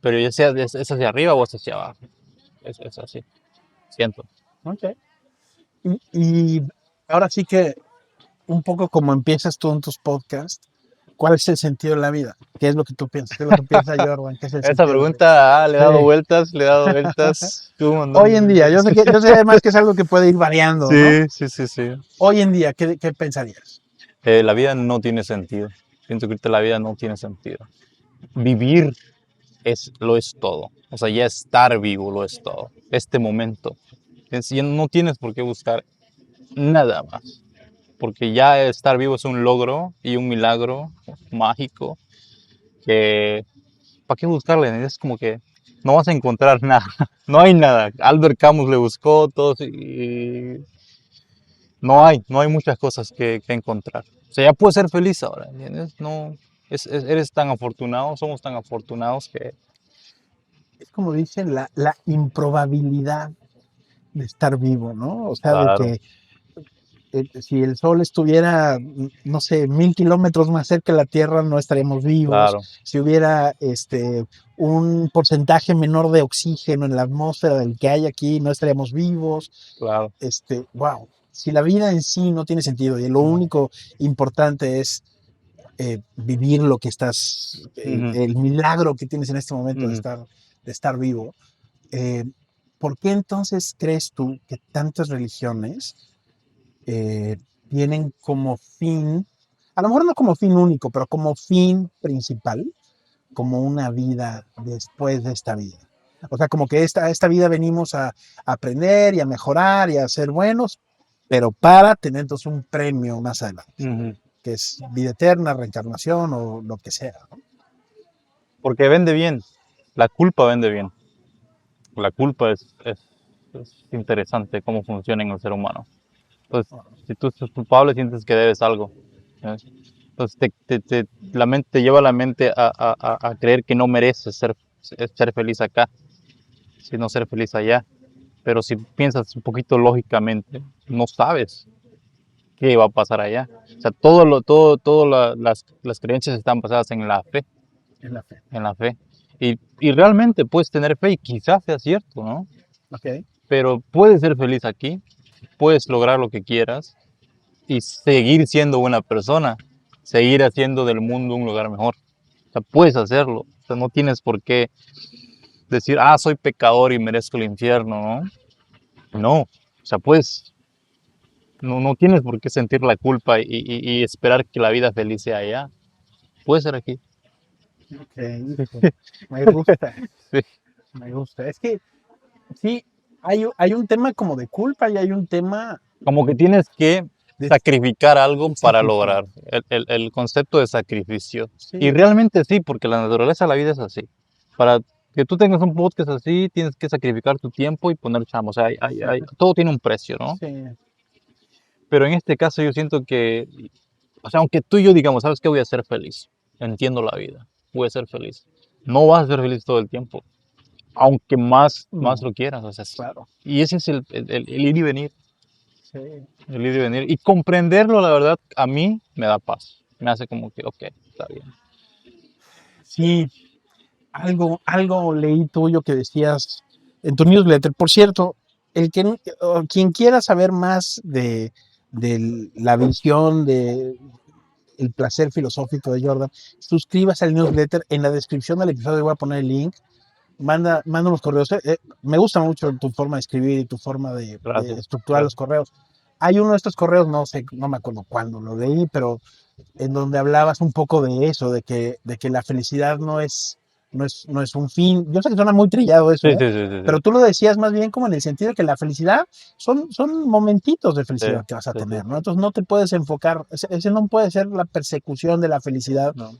pero ya sea es hacia arriba o es hacia abajo, es así, siento. Ok. Y ahora sí que un poco como empiezas tú en tus podcasts, ¿cuál es el sentido de la vida? ¿Qué es lo que tú piensas? ¿Qué es lo que piensa Jordan? ¿Qué es el Esa sentido de la vida? pregunta le he dado Sí. vueltas, le he dado vueltas, tú un Hoy en montón día, de veces. yo sé además que es algo que puede ir variando, ¿no? Sí, sí, sí, sí. Hoy en día, ¿qué pensarías? La vida no tiene sentido. Siento que ahorita la vida no tiene sentido. Vivir lo es todo. O sea, ya estar vivo lo es todo. Este momento. Ya no tienes por qué buscar nada más. Porque ya estar vivo es un logro y un milagro mágico que, ¿para qué buscarle? Es como que no vas a encontrar nada. No hay nada. Albert Camus le buscó todo y no hay muchas cosas que encontrar. O sea, ya puedes ser feliz ahora, ¿entiendes? No, eres tan afortunado, somos tan afortunados que, Es como dicen, la improbabilidad de estar vivo, ¿no? O sea, de claro, que si el Sol estuviera, no sé, 1000 kilómetros más cerca de la Tierra, no estaríamos vivos. claro, Si hubiera un porcentaje menor de oxígeno en la atmósfera del que hay aquí, no estaríamos vivos. claro. Wow. Si la vida en sí no tiene sentido y lo Ujú, único importante es vivir lo que ujú, el milagro que tienes en este momento ujú. de estar vivo, eh, ¿por qué entonces crees tú que tantas religiones eh, tienen como fin, a lo mejor no como fin único, pero como fin principal, como una vida después de esta vida? O sea, como que esta vida venimos a aprender y a mejorar y a ser buenos, pero para tener entonces un premio más adelante, Ujú. que es vida eterna, reencarnación o lo que sea, ¿no? Porque vende bien, la culpa vende bien. La culpa es interesante cómo funciona en el ser humano. Entonces, si tú estás culpable, sientes que debes algo. ¿Sabes? Entonces, la mente te lleva a la mente a creer que no mereces ser feliz acá, sino ser feliz allá. Pero si piensas un poquito lógicamente, no sabes. qué va a pasar allá. O sea, las creencias están basadas En la fe. en la fe. Y realmente puedes tener fe y quizás sea cierto, ¿no? Ok. Pero puedes ser feliz aquí, puedes lograr lo que quieras y seguir siendo buena persona, seguir haciendo del mundo un lugar mejor. O sea, puedes hacerlo. O sea, no tienes por qué decir, ah, soy pecador y merezco el infierno, ¿no? No. O sea, no tienes por qué sentir la culpa y esperar que la vida feliz sea allá. Puede ser aquí. Ok, hijo, me gusta, Sí. me gusta. Es que sí, hay un tema como de culpa y hay un tema Como que tienes que de sacrificar algo para sacrificio. lograr el concepto de sacrificio. Y Sí, realmente sí, porque la naturaleza de la vida es así. Para que tú tengas un podcast así, tienes que sacrificar tu tiempo y poner chamo. O sea, sí, todo tiene un precio, ¿no? sí, Pero en este caso yo siento que, o sea, aunque tú y yo digamos, ¿sabes qué? Voy a ser feliz. Entiendo la vida. Voy a ser feliz. No vas a ser feliz todo el tiempo, aunque más no, lo quieras. O sea, claro, y ese es el ir y venir. sí, El ir y venir. Y comprenderlo, la verdad, a mí me da paz. Me hace como que, ok, está bien. sí, algo leí tuyo que decías en tu newsletter. Por cierto, quien quiera saber más de la visión de el placer filosófico de Jordan, suscríbase al newsletter. En la descripción del episodio voy a poner el link. Manda unos correos. Me gusta mucho tu forma de escribir y tu forma de Gracias, estructurar los gracias. correos. Hay uno de estos correos, no sé, no me acuerdo cuándo lo leí, pero en donde hablabas un poco de eso, de que la felicidad no es un fin. Yo sé que suena muy trillado eso, Sí, sí, sí, sí, pero sí. tú lo decías más bien como en el sentido de que la felicidad son momentitos de Sí, felicidad que vas a sí, sí. tener, ¿no? Entonces no te puedes enfocar, ese no puede ser la persecución de la felicidad, No,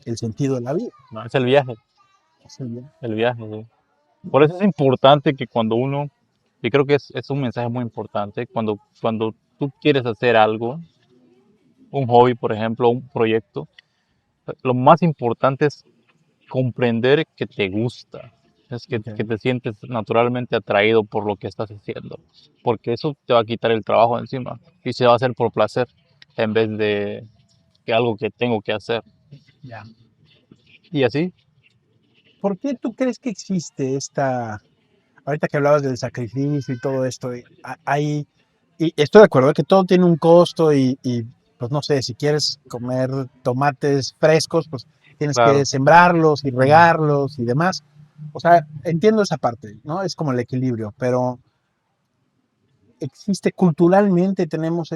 el sentido de la vida. no, es el viaje, Sí, bien. el viaje, sí. Por eso es importante que cuando uno, y creo que es un mensaje muy importante, cuando tú quieres hacer algo, un hobby, por ejemplo, un proyecto, lo más importante es comprender que te gusta, es que Okay. te sientes naturalmente atraído por lo que estás haciendo, porque eso te va a quitar el trabajo de encima y se va a hacer por placer en vez de que algo que tengo que hacer. Ya. Y así, ¿Por qué tú crees que existe ahorita que hablabas del sacrificio y todo esto, y estoy de acuerdo que todo tiene un costo pues no sé, si quieres comer tomates frescos, pues tienes que claro. sembrarlos y Ujú. regarlos y demás. O sea, entiendo esa parte, ¿no? Es como el equilibrio, pero existe culturalmente, tenemos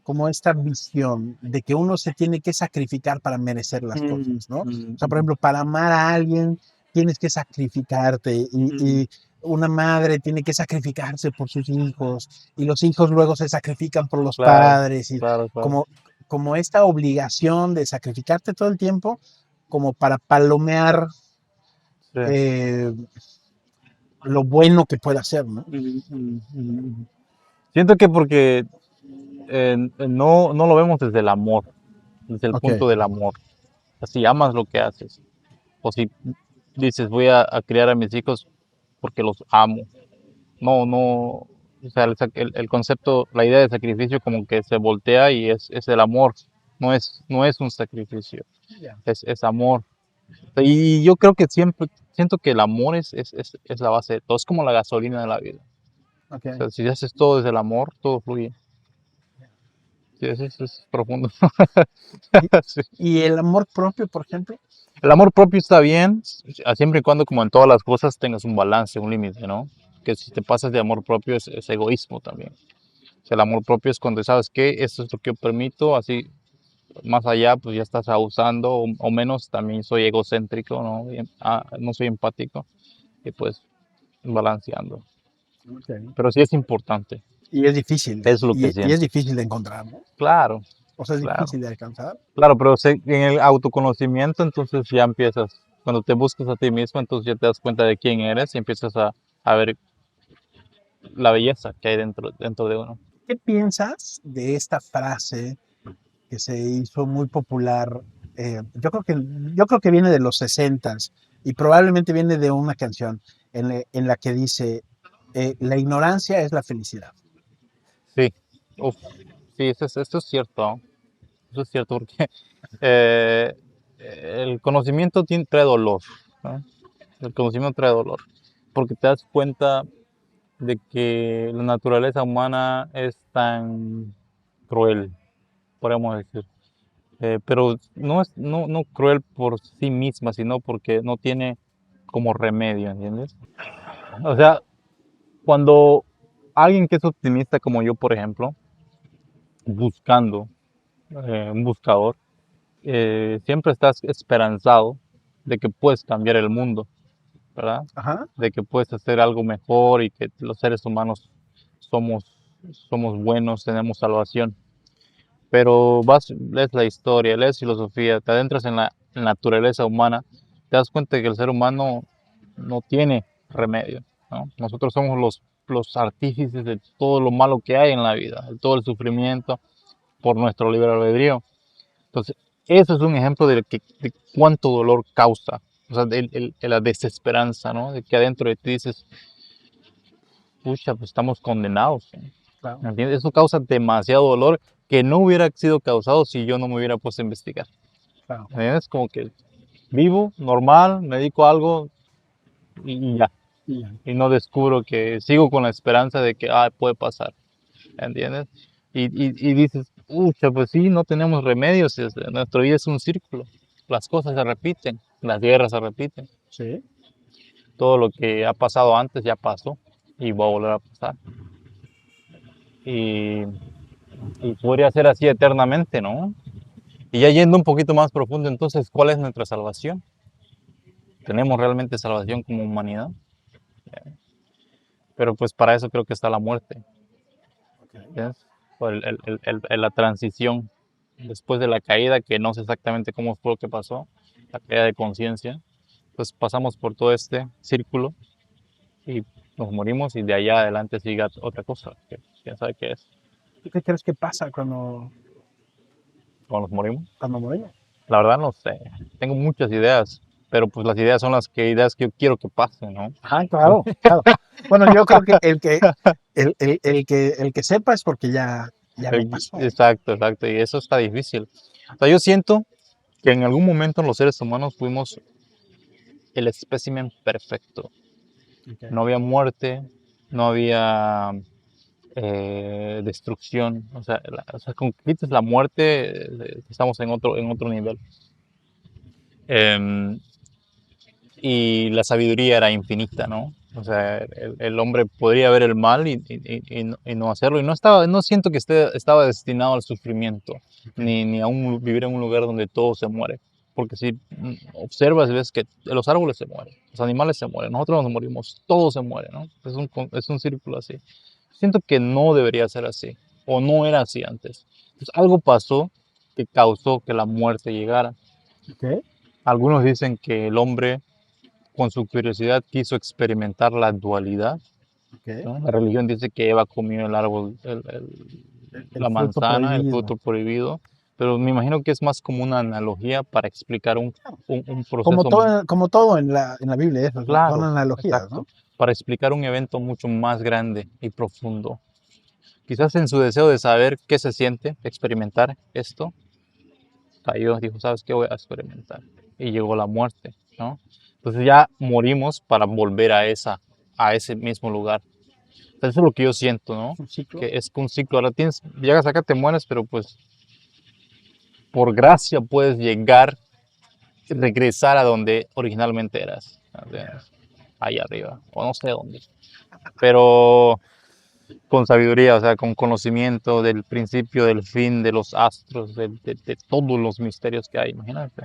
como esta visión de que uno se tiene que sacrificar para merecer las Mm, cosas, ¿no? O mm, sea, por mm, ejemplo, para amar a alguien tienes que sacrificarte mm. y una madre tiene que sacrificarse por sus hijos y los hijos luego se sacrifican por los Claro, padres y claro, claro. como, como esta obligación de sacrificarte todo el tiempo como para palomear Sí. eh, lo bueno que pueda ser, ¿no? Ujú, ujú, ujú. Siento que porque no lo vemos desde el amor, desde el Ok, punto del amor. O sea, si amas lo que haces, o si dices voy a criar a mis hijos porque los amo. No, o sea, el concepto, la idea de sacrificio como que se voltea y es el amor, no es un sacrificio, ya, es amor. Y yo creo que siempre, siento que el amor es la base de todo, es como la gasolina de la vida. ok. O sea, si haces todo desde el amor, todo fluye. Sí, eso es profundo. Y, Sí. y el amor propio, por ejemplo. El amor propio está bien, siempre y cuando, como en todas las cosas, tengas un balance, un límite, ¿no? Que si te pasas de amor propio es egoísmo también. O sea, el amor propio es cuando sabes que esto es lo que yo permito, así más allá, pues ya estás abusando, o menos también soy egocéntrico, ¿no? No soy empático, y pues balanceando. Ok. Pero sí es importante, Y es difícil, es lo que y es siento. difícil de encontrar, ¿no? Claro, O sea, es claro, difícil de alcanzar. claro, pero en el autoconocimiento entonces ya empiezas, cuando te buscas a ti mismo, entonces ya te das cuenta de quién eres y empiezas a ver la belleza que hay dentro de uno. ¿Qué piensas de esta frase que se hizo muy popular? Yo creo que viene de los sesentas y probablemente viene de una canción en la que dice, la ignorancia es la felicidad. Sí, Uf, sí, eso es cierto, ¿no? Eso es cierto porque eh, el conocimiento trae dolor, ¿no? El conocimiento trae dolor, porque te das cuenta de que la naturaleza humana es tan cruel, podríamos decir. Pero no cruel por sí misma, sino porque no tiene como remedio, ¿entiendes? O sea, cuando alguien que es optimista como yo, por ejemplo, buscando, un buscador, siempre estás esperanzado de que puedes cambiar el mundo, ¿verdad? Ajá. De que puedes hacer algo mejor y que los seres humanos somos, somos buenos, tenemos salvación. Pero lees la historia, lees filosofía, te adentras en la naturaleza humana, te das cuenta de que el ser humano no tiene remedio, ¿no? Nosotros somos los artífices de todo lo malo que hay en la vida, de todo el sufrimiento por nuestro libre albedrío. Entonces, eso es un ejemplo de cuánto dolor causa, o sea, la desesperanza, ¿no? De que adentro de ti dices, pucha, pues estamos condenados, ¿no? Claro, ¿Entiendes? Eso causa demasiado dolor que no hubiera sido causado si yo no me hubiera puesto a investigar. claro. ¿Entiendes? Como que vivo, normal, me dedico a algo y ya. Y ya. Y no descubro que sigo con la esperanza de que puede pasar. ¿Entiendes? Y dices, pucha, pues sí, no tenemos remedios. Nuestra vida es un círculo. Las cosas se repiten, las guerras se repiten. Sí. Todo lo que ha pasado antes ya pasó y va a volver a pasar. Y, y podría ser así eternamente, ¿no? Y ya yendo un poquito más profundo, entonces, ¿cuál es nuestra salvación? ¿Tenemos realmente salvación como humanidad? Pero pues para eso creo que está la muerte, ¿ves? O la transición después de la caída, que no sé exactamente cómo fue lo que pasó, la caída de conciencia, pues pasamos por todo este círculo y nos morimos y de allá adelante sigue otra cosa, que quién sabe qué es. ¿Tú qué crees que pasa cuando, Cuando nos morimos, cuando morimos? la verdad no sé, tengo muchas ideas, pero pues las ideas son ideas que yo quiero que pasen, ¿no? Ah, claro, claro. Bueno, yo creo que el que sepa es porque ya lo pasó. Exacto, exacto, y eso está difícil. O sea, yo siento que en algún momento los seres humanos fuimos el espécimen perfecto. Okay. No había muerte, no había destrucción. O sea, con que quites la muerte, estamos en otro nivel. Em, y la sabiduría era infinita, ¿no? O sea, el hombre podría ver el mal y no hacerlo. Y no siento que estaba destinado al sufrimiento, Okay. ni a vivir en un lugar donde todo se muere. Porque si observas, ves que los árboles se mueren, los animales se mueren, nosotros nos morimos, todo se muere, ¿no? Es un círculo así. Siento que no debería ser así, o no era así antes. Entonces, algo pasó que causó que la muerte llegara. Okay. Algunos dicen que el hombre con su curiosidad quiso experimentar la dualidad, Okay. ¿no? La religión dice que Eva comió el árbol, El la fruto manzana, el prohibido. fruto prohibido, pero me imagino que es más como una analogía para explicar un Como proceso, todo, como todo en la Biblia, eso, son claro, analogías, exacto, ¿no? para explicar un evento mucho más grande y profundo. Quizás en su deseo de saber qué se siente, experimentar esto, cayó, dijo, ¿sabes qué? Voy a experimentar. Y llegó la muerte, ¿no? Entonces ya morimos para volver a ese mismo lugar. Entonces eso es lo que yo siento, ¿no? Es un ciclo. Que es un ciclo. Ahora llegas acá, te mueres, pero pues por gracia puedes llegar, regresar a donde originalmente eras, ¿entiendes? Ahí arriba, o no sé dónde. Pero con sabiduría, o sea, con conocimiento del principio, del fin, de los astros, de todos los misterios que hay, imagínate.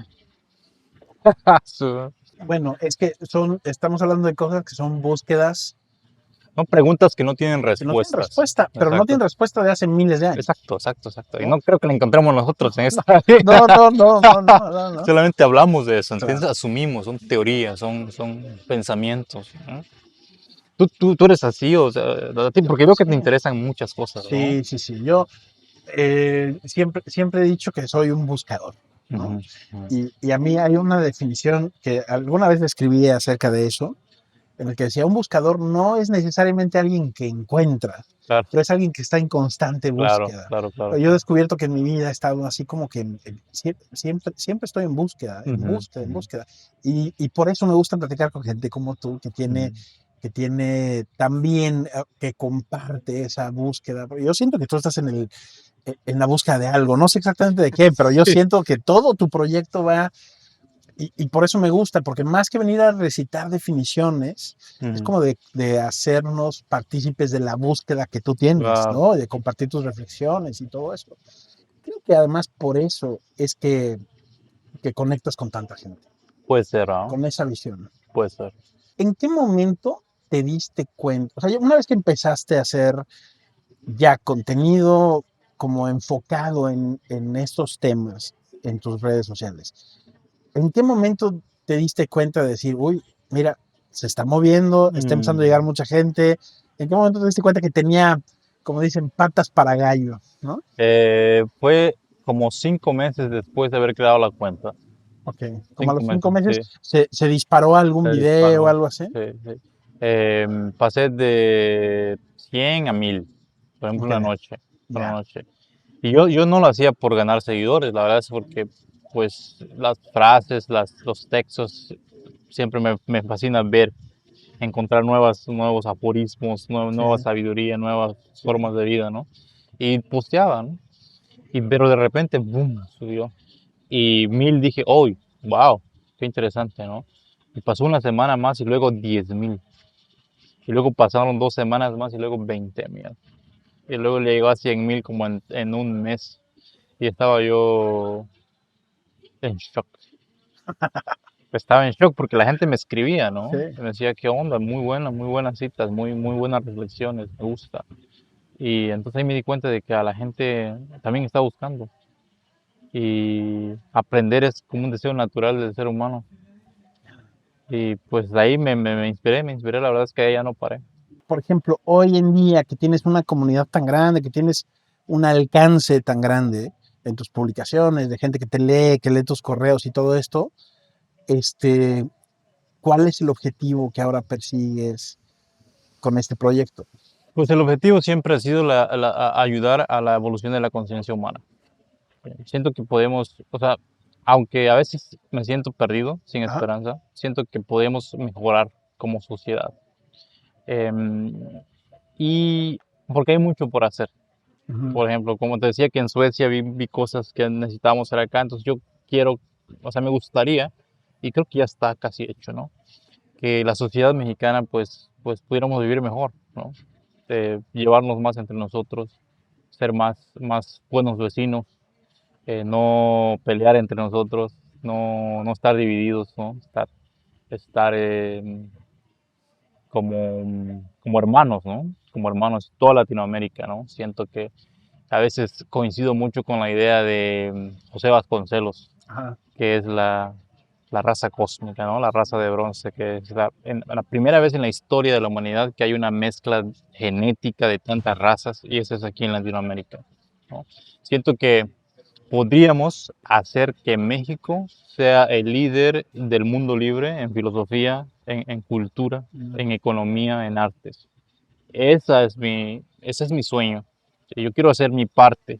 Bueno, es que estamos hablando de cosas que son búsquedas Son preguntas que no tienen que no tienen respuestas. respuesta, pero no Exacto, tienen respuesta de hace miles de años, exacto, exacto, exacto. Y ¿no? no creo que la encontremos nosotros en esta No, vida. no, no, no, no, no, no. Solamente hablamos de eso, ¿entiendes? Claro. Asumimos, son teorías, son pensamientos, ¿no? Tú eres así, o sea, porque veo que Sí, te interesan muchas cosas, ¿no? sí, sí, sí. Yo siempre he dicho que soy un buscador, ¿no? Ujú, ujú. Y a mí hay una definición que alguna vez escribí acerca de eso, en el que decía, un buscador no es necesariamente alguien que encuentra, Claro, pero es alguien que está en constante claro, búsqueda. claro, claro, Pero yo he claro. descubierto que en mi vida he estado así como que siempre estoy en búsqueda, en Ujú, búsqueda, en ujú, búsqueda. Y por eso me gusta platicar con gente como tú, ujú. que tiene también, que comparte esa búsqueda. Yo siento que tú estás en la búsqueda de algo, no sé exactamente de qué, pero yo Sí. siento que todo tu proyecto va, y por eso me gusta, porque más que venir a recitar definiciones, es Ujú, como de hacernos partícipes de la búsqueda que tú tienes, claro, ¿no? De compartir tus reflexiones y todo eso. Creo que además por eso es que conectas con tanta gente, puede ser, ¿ah? con esa visión. Puede ser. ¿En qué momento te diste cuenta? O sea, una vez que empezaste a hacer ya contenido como enfocado en estos temas en tus redes sociales, ¿en qué momento te diste cuenta de decir, uy, mira, se está moviendo, está empezando a llegar Mm, mucha gente? ¿En qué momento te diste cuenta que tenía, como dicen, patas para gallo, ¿no? fue como 5 meses después de haber creado la cuenta. Ok, como a Cinco los cinco meses, meses sí, se disparó algún se video o disparó. algo así. Sí, sí. Pasé de 100 a 1000, por ejemplo, Ok, una noche. Una ya, noche. Y yo no lo hacía por ganar seguidores, la verdad es porque pues las frases, los textos, siempre me fascina ver, encontrar nuevos aforismos, sí, nueva sabiduría, nuevas sí. formas de vida, ¿no? Y posteaba, ¿no? Pero de repente, boom, subió. Y 1000 dije, oh, wow, qué interesante, ¿no? Y pasó una semana más y luego 10,000. Y luego pasaron 2 semanas más y luego 20,000. Y luego le llegó a 100,000 como en un mes. Y estaba yo en shock. Estaba en shock porque la gente me escribía, Sí. ¿no? Y me decía, qué onda, muy buenas citas, muy buenas reflexiones, me gusta. Y entonces ahí me di cuenta de que a la gente también está buscando. Y aprender es como un deseo natural del ser humano. Y pues de ahí me inspiré, la verdad es que ahí ya no paré. Por ejemplo, hoy en día que tienes una comunidad tan grande, que tienes un alcance tan grande en tus publicaciones, de gente que lee tus correos y todo esto, este, ¿cuál es el objetivo que ahora persigues con este proyecto? Pues el objetivo siempre ha sido ayudar a la evolución de la conciencia humana. Siento que podemos, o sea, aunque a veces me siento perdido, sin Ajá. esperanza, siento que podemos mejorar como sociedad. Em, y porque hay mucho por hacer. Ujú. Por ejemplo, como te decía que en Suecia vi cosas que necesitábamos hacer acá, entonces yo quiero, o sea, me gustaría, y creo que ya está casi hecho, ¿no? Que la sociedad mexicana pues pudiéramos vivir mejor, ¿no? Llevarnos más entre nosotros, ser más buenos vecinos, no pelear entre nosotros, no estar divididos, ¿no? Estar como hermanos, ¿no? Como hermanos, toda Latinoamérica, ¿no? Siento que a veces coincido mucho con la idea de José Vasconcelos, Ajá. que es la raza cósmica, ¿no? La raza de bronce, que es la primera vez en la historia de la humanidad que hay una mezcla genética de tantas razas, y eso es aquí en Latinoamérica, ¿no? Siento que podríamos hacer que México sea el líder del mundo libre en filosofía, en cultura, Mm. en economía, en artes. Ese es mi sueño. Yo quiero hacer mi parte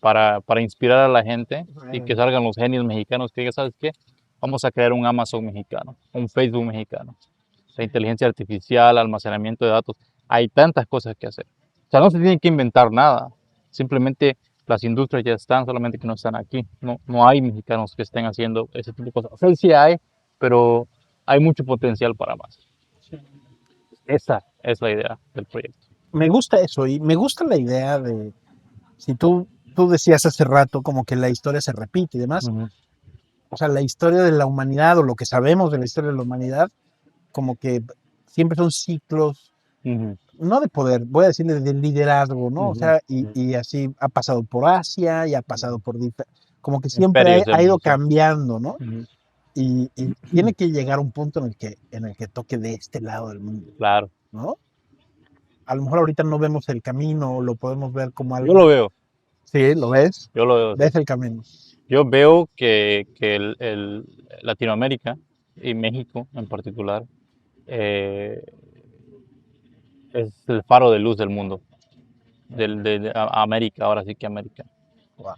para inspirar a la gente y que salgan los genios mexicanos que digan, ¿sabes qué? Vamos a crear un Amazon mexicano, un Facebook mexicano. La inteligencia artificial, almacenamiento de datos, hay tantas cosas que hacer. O sea, no se tiene que inventar nada. Simplemente las industrias ya están, solamente que no están aquí. No hay mexicanos que estén haciendo ese tipo de cosas. O sea, sí hay, pero hay mucho potencial para más. Esa es la idea del proyecto. Me gusta eso y me gusta la idea de, si tú decías hace rato como que la historia se repite y demás, Ujú, o sea, la historia de la humanidad o lo que sabemos de la historia de la humanidad, como que siempre son ciclos, ujú, no de poder, voy a decirle de liderazgo, ¿no? O ujú, sea, ujú. y así ha pasado por Asia y ha pasado por, como que siempre Imperios ha hemos ido hecho. cambiando, ¿no? Ujú. Y tiene que llegar un punto en el que toque de este lado del mundo, Claro, ¿no? A lo mejor ahorita no vemos el camino, lo podemos ver como yo lo algo. veo, Sí, ¿lo ves? yo lo veo, sí. Ves el camino. Yo veo que Latinoamérica y México en particular eh, es el faro de luz del mundo, América, ahora sí que América. Wow.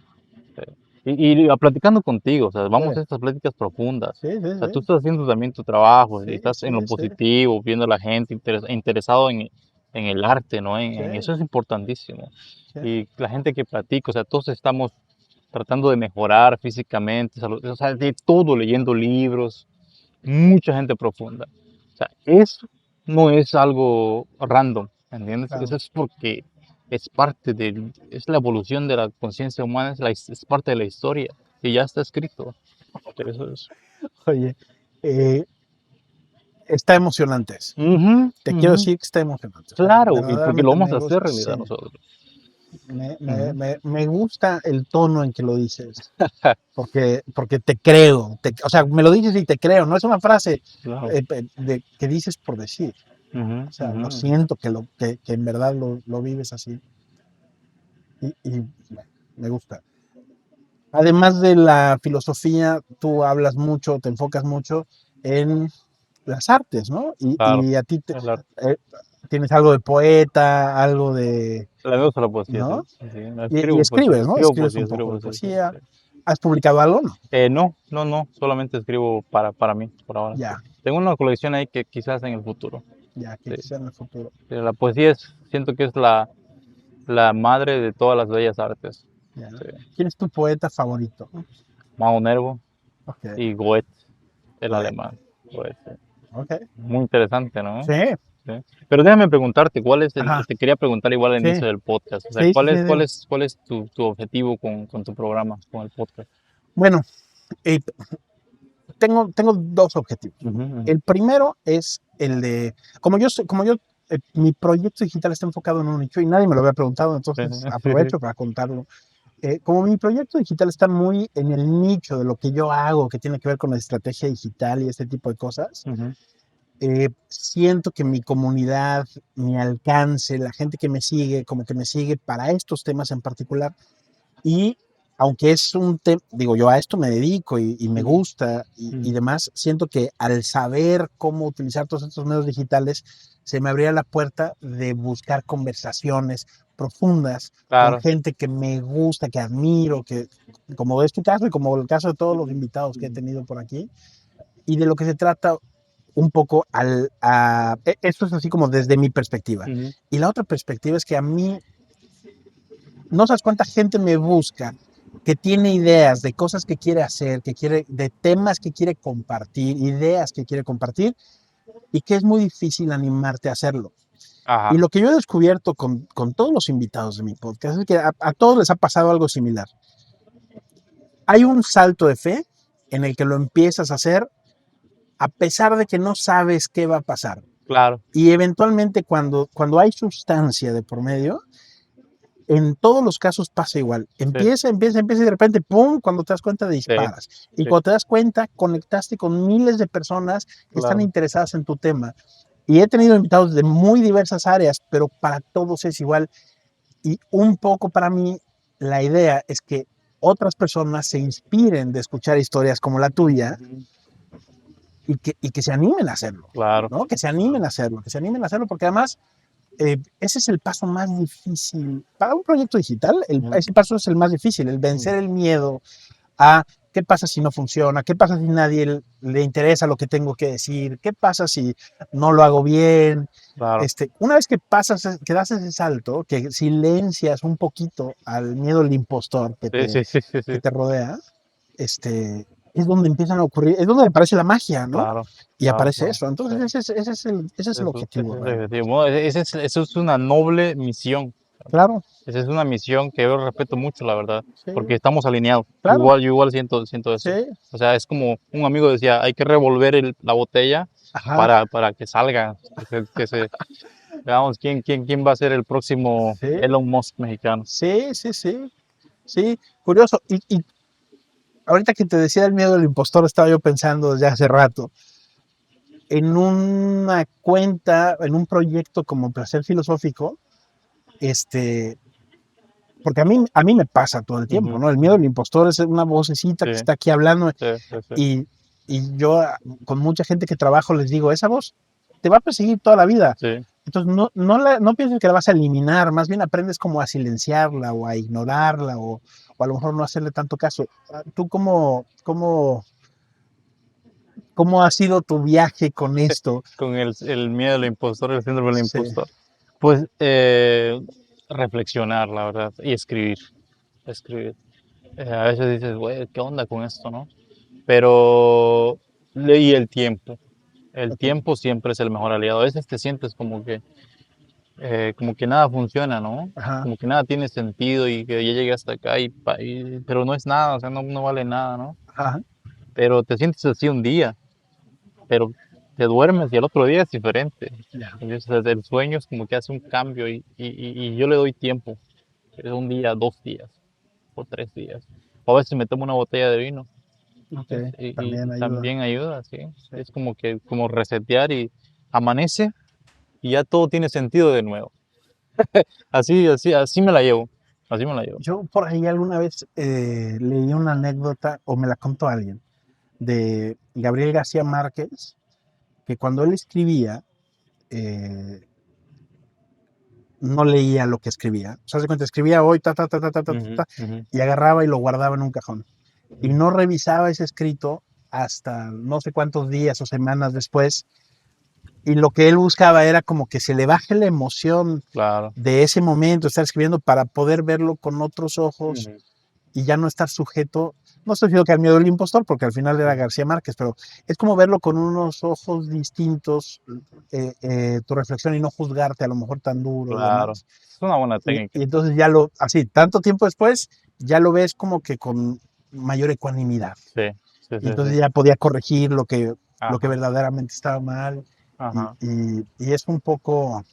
Platicando contigo, o sea, vamos Sí, a estas pláticas profundas. sí, O sea, tú sí, estás haciendo también tu trabajo y sí, estás en lo sí, sí, positivo, viendo a la gente interesado en el arte, ¿no? sí, Eso es importantísimo. sí, Y la gente que platica, o sea, todos estamos tratando de mejorar físicamente, o sea, de todo, leyendo libros, mucha gente profunda. O sea, eso no es algo random, ¿entiendes? Eso claro. es porque es la evolución de la conciencia humana, es parte de la historia y ya está escrito. Eso es. Oye, eh, está emocionante eso. Ujú, Te quiero ujú. decir que está emocionante. O sea, Claro, y porque lo verdaderamente vamos me a gusta. hacer Sí, realidad nosotros. me, Ujú. me, me gusta el tono en que lo dices. Porque te creo. O sea, me lo dices y te creo. No es una frase Claro. que dices por decir. Ujú, O sea, ujú. lo siento que en verdad lo vives así. Y bueno, me gusta. Además de la filosofía, tú hablas mucho, te enfocas mucho en las artes, ¿no? Claro, Y a ti el arte. eh, tienes algo de poeta, algo de, Me gusta la poesía, sí. ¿no? Sí, sí. Y escribes, ¿no? Escribes un Escribo poco de poesía, sí, poesía. sí. ¿Has publicado algo? No. No, no, no, solamente escribo para mí, por ahora. Sí. Ya, Tengo una colección ahí que quizás en el futuro. ya, que Sí. quizá en el futuro. La poesía siento que es la madre de todas las bellas artes. Ya. Sí. ¿Quién es tu poeta favorito? Mao Nervo Ok, y Goethe, el poeta. alemán. Goethe. Ok. Muy interesante, ¿no? Sí, Sí. Pero déjame preguntarte, ajá. te quería preguntar igual al Sí, inicio del podcast, o sea, sí, sí, sí, dime. cuál es tu objetivo con tu programa, con el podcast? Bueno, eh, tengo dos objetivos. Ujú, ujú. El primero es el de, mi proyecto digital está enfocado en un nicho y nadie me lo había preguntado, entonces aprovecho para contarlo. Como mi proyecto digital está muy en el nicho de lo que yo hago, que tiene que ver con la estrategia digital y este tipo de cosas, Ujú, siento que mi comunidad, mi alcance, la gente que me sigue, como que me sigue para estos temas en particular, y aunque es un tema, digo, yo a esto me dedico y me ujú, gusta y ujú. demás, siento que al saber cómo utilizar todos estos medios digitales, se me abría la puerta de buscar conversaciones profundas con Claro. gente que me gusta, que admiro, que como es tu caso y como el caso de todos los invitados que he Ujú, tenido por aquí, y de lo que se trata un poco eso es así como desde mi perspectiva. ujú. Y la otra perspectiva es que a mí no sabes cuánta gente me busca que tiene ideas de cosas que quiere hacer, de temas que quiere compartir, ideas que quiere compartir, y que es muy difícil animarte a hacerlo. Y Ajá, lo que yo he descubierto con todos los invitados de mi podcast es que a todos les ha pasado algo similar. Hay un salto de fe en el que lo empiezas a hacer a pesar de que no sabes qué va a pasar. claro. Y eventualmente cuando hay sustancia de por medio, en todos los casos pasa igual. Sí, Empieza y de repente, ¡pum! Cuando te das cuenta, sí, disparas. Y sí, cuando te das cuenta, conectaste con miles de personas que están claro. interesadas en tu tema. Y he tenido invitados de muy diversas áreas, pero para todos es igual. Y un poco para mí, la idea es que otras personas se inspiren de escuchar historias como la tuya Ujú, y que se animen a hacerlo, claro. ¿no? Que se animen a hacerlo, que se animen a hacerlo, porque además ese es el paso más difícil. Para un proyecto digital, Ujú, ese paso es el más difícil, el ujú, vencer el miedo a qué pasa si no funciona, qué pasa si nadie le interesa lo que tengo que decir, qué pasa si no lo hago bien. claro. Una vez que das ese salto, que silencias un poquito al miedo del impostor Sí, sí, sí, sí, que sí, te rodea, es donde empiezan a ocurrir, es donde aparece la magia, ¿no? claro, Y claro, aparece claro. eso. Sí. Entonces ese es el Ese objetivo es el realmente. objetivo. Bueno, eso es una noble misión. Claro, Esa es una misión que yo respeto mucho, la verdad, sí, porque estamos alineados. claro, Yo igual siento sí, eso. O sea, es como un amigo decía, hay que revolver la botella ajá, para que salga, veamos quién va a ser el próximo sí, Elon Musk mexicano. sí, sí, sí, sí, curioso. Y ahorita que te decía el miedo del impostor, estaba yo pensando desde hace rato, en una cuenta, en un proyecto como Placer Filosófico, este, porque a mí me pasa todo el tiempo, Ujú, ¿no? El miedo ujú. del impostor es una vocecita Sí, que está aquí hablando sí, sí, sí. y yo con mucha gente que trabajo les digo, esa voz te va a perseguir toda la vida. Sí. Entonces, no pienses que la vas a eliminar, más bien aprendes como a silenciarla o a ignorarla o a lo mejor no hacerle tanto caso. ¿Tú cómo ha sido tu viaje con esto? Con el miedo del impostor, el síndrome del Sí, impostor. Pues reflexionar, la verdad, y escribir. Escribir. A veces dices, güey, ¿qué onda con esto, no? Pero leí el tiempo. El ok, tiempo siempre es el mejor aliado. A veces te sientes como que nada funciona, ¿no? ajá, Como que nada tiene sentido y que ya llegué hasta acá, pero no es nada, o sea, no vale nada, ¿no? ajá, Pero te sientes así un día, pero te duermes y el otro día es diferente. ya, Entonces, el sueño es como que hace un cambio y yo le doy tiempo. Es un día, 2 días o 3 días. O a veces me tomo una botella de vino. ok, ¿Ves? Y también ayuda. también ayuda, sí. Sí. Es como resetear y amanece y ya todo tiene sentido de nuevo. Así me la llevo. Así me la llevo. Yo por ahí alguna vez leí una anécdota, o me la contó alguien, de Gabriel García Márquez, que cuando él escribía, eh, no leía lo que escribía. O sea, se cuenta, escribía hoy, ta, ta, ta, ta, ta, ta, ta, Ujú, ta, ujú, y agarraba y lo guardaba en un cajón. Y ujú. no revisaba ese escrito hasta no sé cuántos días o semanas después. Y lo que él buscaba era como que se le baje la emoción Claro. de ese momento, estar escribiendo para poder verlo con otros ojos Ujú, y ya no estar sujeto, no estoy diciendo que al miedo del impostor, porque al final era ujú. García Márquez, pero es como verlo con unos ojos distintos, tu reflexión y no juzgarte a lo mejor tan duro y Claro. demás. Es una buena Y técnica. entonces ya así, tanto tiempo después, ya lo ves como que con mayor ecuanimidad. Sí, sí, Y sí, sí. entonces ya podía corregir lo que Ajá, verdaderamente estaba mal. ajá. Y es un poco,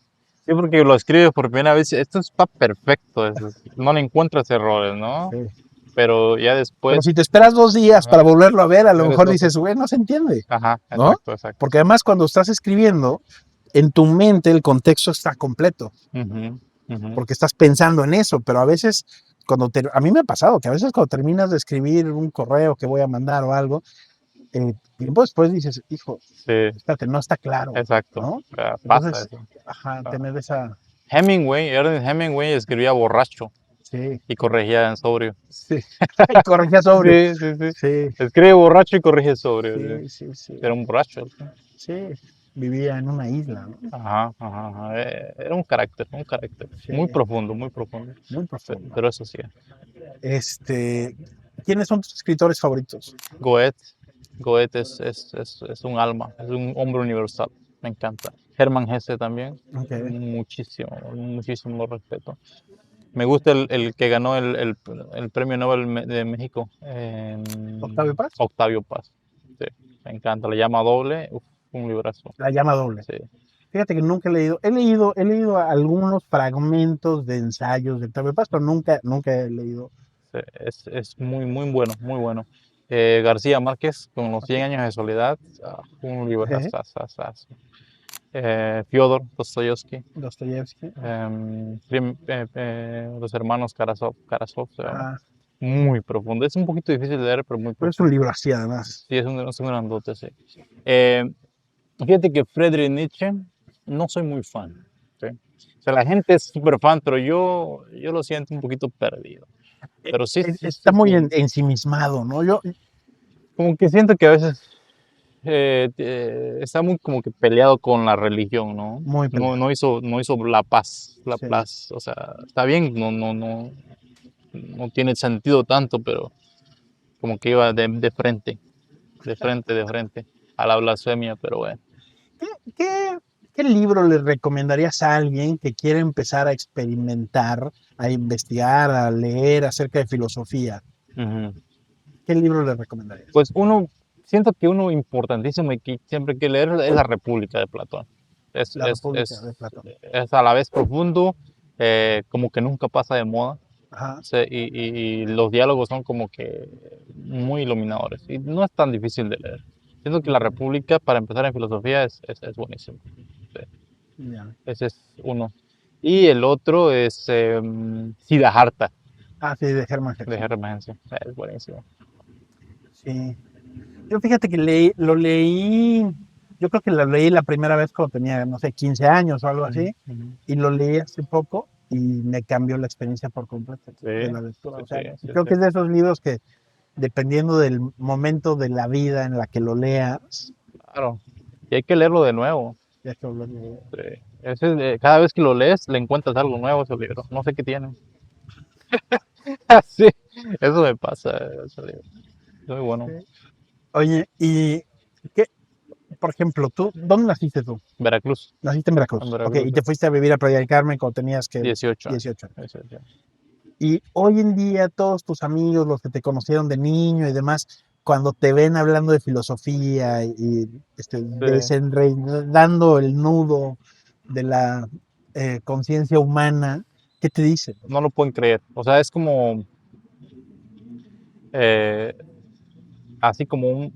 Sí, porque lo escribes por primera vez. Esto está perfecto. No le encuentras errores, ¿no? sí. Pero ya Pero después, si te esperas 2 días ajá, para volverlo a ver, a lo eres mejor otro. dices, güey, no se entiende, Ajá, ¿no? exacto, exacto. Porque además cuando estás escribiendo, en tu mente el contexto está completo, Ujú, ujú. porque estás pensando en eso, pero a veces, a mí me ha pasado que a veces cuando terminas de escribir un correo que voy a mandar o algo, tiempo después dices, hijo, Sí, espérate, no está claro, exacto. ¿no? Pasa Entonces, eso. ajá, Ah, tener esa, Ernest Hemingway escribía borracho sí, y corregía en sobrio. sí, corregía sobrio, Sí, sí, sí. sí, Escribe borracho y corrige sobrio. Sí. sí, sí, sí, Era un borracho. Sí. sí, vivía en una isla, ¿no? Ajá, ajá, ajá. Era un carácter, un carácter. Sí, Muy profundo, muy profundo. muy profundo. Pero eso sí. Este, ¿Quiénes son tus escritores favoritos? Goethe, Goethe es un alma, es un hombre universal. Me encanta. Hermann Hesse también. Okay. Muchísimo, muchísimo lo respeto. Me gusta el que ganó el premio Nobel de México, Octavio Paz, Octavio Paz. Sí, me encanta. La llama doble, uf, un librazo. La llama doble. Sí, Fíjate que nunca he leído algunos fragmentos de ensayos de Octavio Paz, pero nunca he leído. sí, es muy, muy bueno, muy bueno. García Márquez con los 100 Okay. años de soledad, un librazo. Fyodor Dostoyevsky, Dostoyevsky. los hermanos Karasov se llama. Ajá. Muy profundo. Es un poquito difícil de leer, pero muy Pero es un profundo. libro así, además. Sí, es un grandote, sí. Eh, Fíjate que Friedrich Nietzsche no soy muy fan. ¿Sí? O sea, la gente es súper fan, pero yo lo siento un poquito perdido. Pero sí, sí, Está sí, muy sí. ensimismado, ¿no? Como que siento que a veces está muy como que peleado con la religión, ¿no? Muy No, peleado. no hizo la paz, Sí. o sea, está bien, no tiene sentido tanto, pero como que iba de frente a la blasfemia, pero bueno. ¿Qué libro le recomendarías a alguien que quiere empezar a experimentar, a investigar, a leer acerca de filosofía? Ujú. ¿Qué libro le recomendarías? Pues siento que uno importantísimo y que siempre hay que leer es La República de Platón. Es, La es, República de es, Platón. es a la vez profundo, como que nunca pasa de moda, Ajá. sí, y los diálogos son como que muy iluminadores y no es tan difícil de leer. Siento que La Okay. República, para empezar en filosofía, es buenísimo. Sí, Ya. ese es uno. Y el otro es Siddhartha, Ah, sí, de Hermann de Hesse. Hermann Hesse. Es buenísimo. Sí. Yo fíjate que lo leí, Yo creo que lo leí la primera vez cuando tenía, no sé, 15 años o algo Ujú, así, ujú. y lo leí hace poco y me cambió la experiencia por completo de Sí, la lectura. sí, O sí, sea, sí, creo sí. que es de esos libros que, dependiendo del momento de la vida en la que lo leas, Claro. Y hay que leerlo de nuevo. ya que lo lees. Sí. Cada vez que lo lees, le encuentras algo nuevo a ese libro. No sé qué tiene. Sí, eso me pasa. Ese libro. Muy bueno. Sí. Oye, y qué, por ejemplo, tú, ¿dónde naciste tú? Veracruz. Naciste en En Veracruz. Ok, Veracruz, y sí. te fuiste a vivir a Playa del Carmen cuando tenías que 18 años. 18 años. 18 años. Y hoy en día todos tus amigos, los que te conocieron de niño y demás, cuando te ven hablando de filosofía y Sí, desenredando el nudo de la conciencia humana, ¿qué te dicen? no lo pueden creer. O sea, es como, eh, así como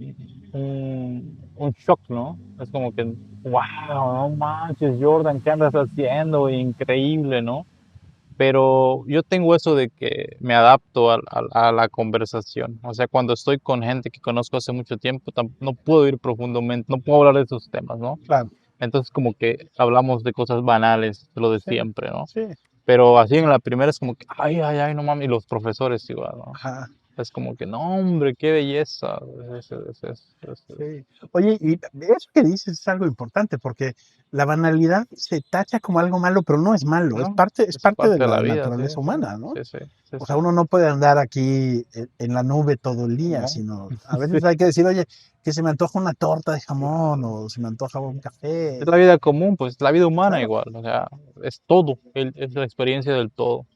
un shock, ¿no? Es como que, wow, no manches, Jordan, ¿qué andas haciendo? Increíble, ¿no? Pero yo tengo eso de que me adapto a la conversación. O sea, cuando estoy con gente que conozco hace mucho tiempo, no puedo ir profundamente, no puedo hablar de esos temas, ¿no? Claro, Entonces como que hablamos de cosas banales, lo de sí, siempre, ¿no? sí, Pero así en la primera es como que, ay, ay, ay, no mames, y los profesores igual, ¿no? ajá, Es como que, no, hombre, qué belleza. sí. Oye, y eso que dices es algo importante porque la banalidad se tacha como algo malo, pero no es malo, No, es es parte de parte de la la vida, sí, naturaleza sí, humana, ¿no? sí, sí, sí, O sí. sea, uno no puede andar aquí en la nube todo el día, No, sino a sí. veces hay que decir, oye, que se me antoja una torta de jamón o se me antoja un Es café. la vida común, pues la vida humana Claro, igual, o sea, es todo, es la experiencia del todo.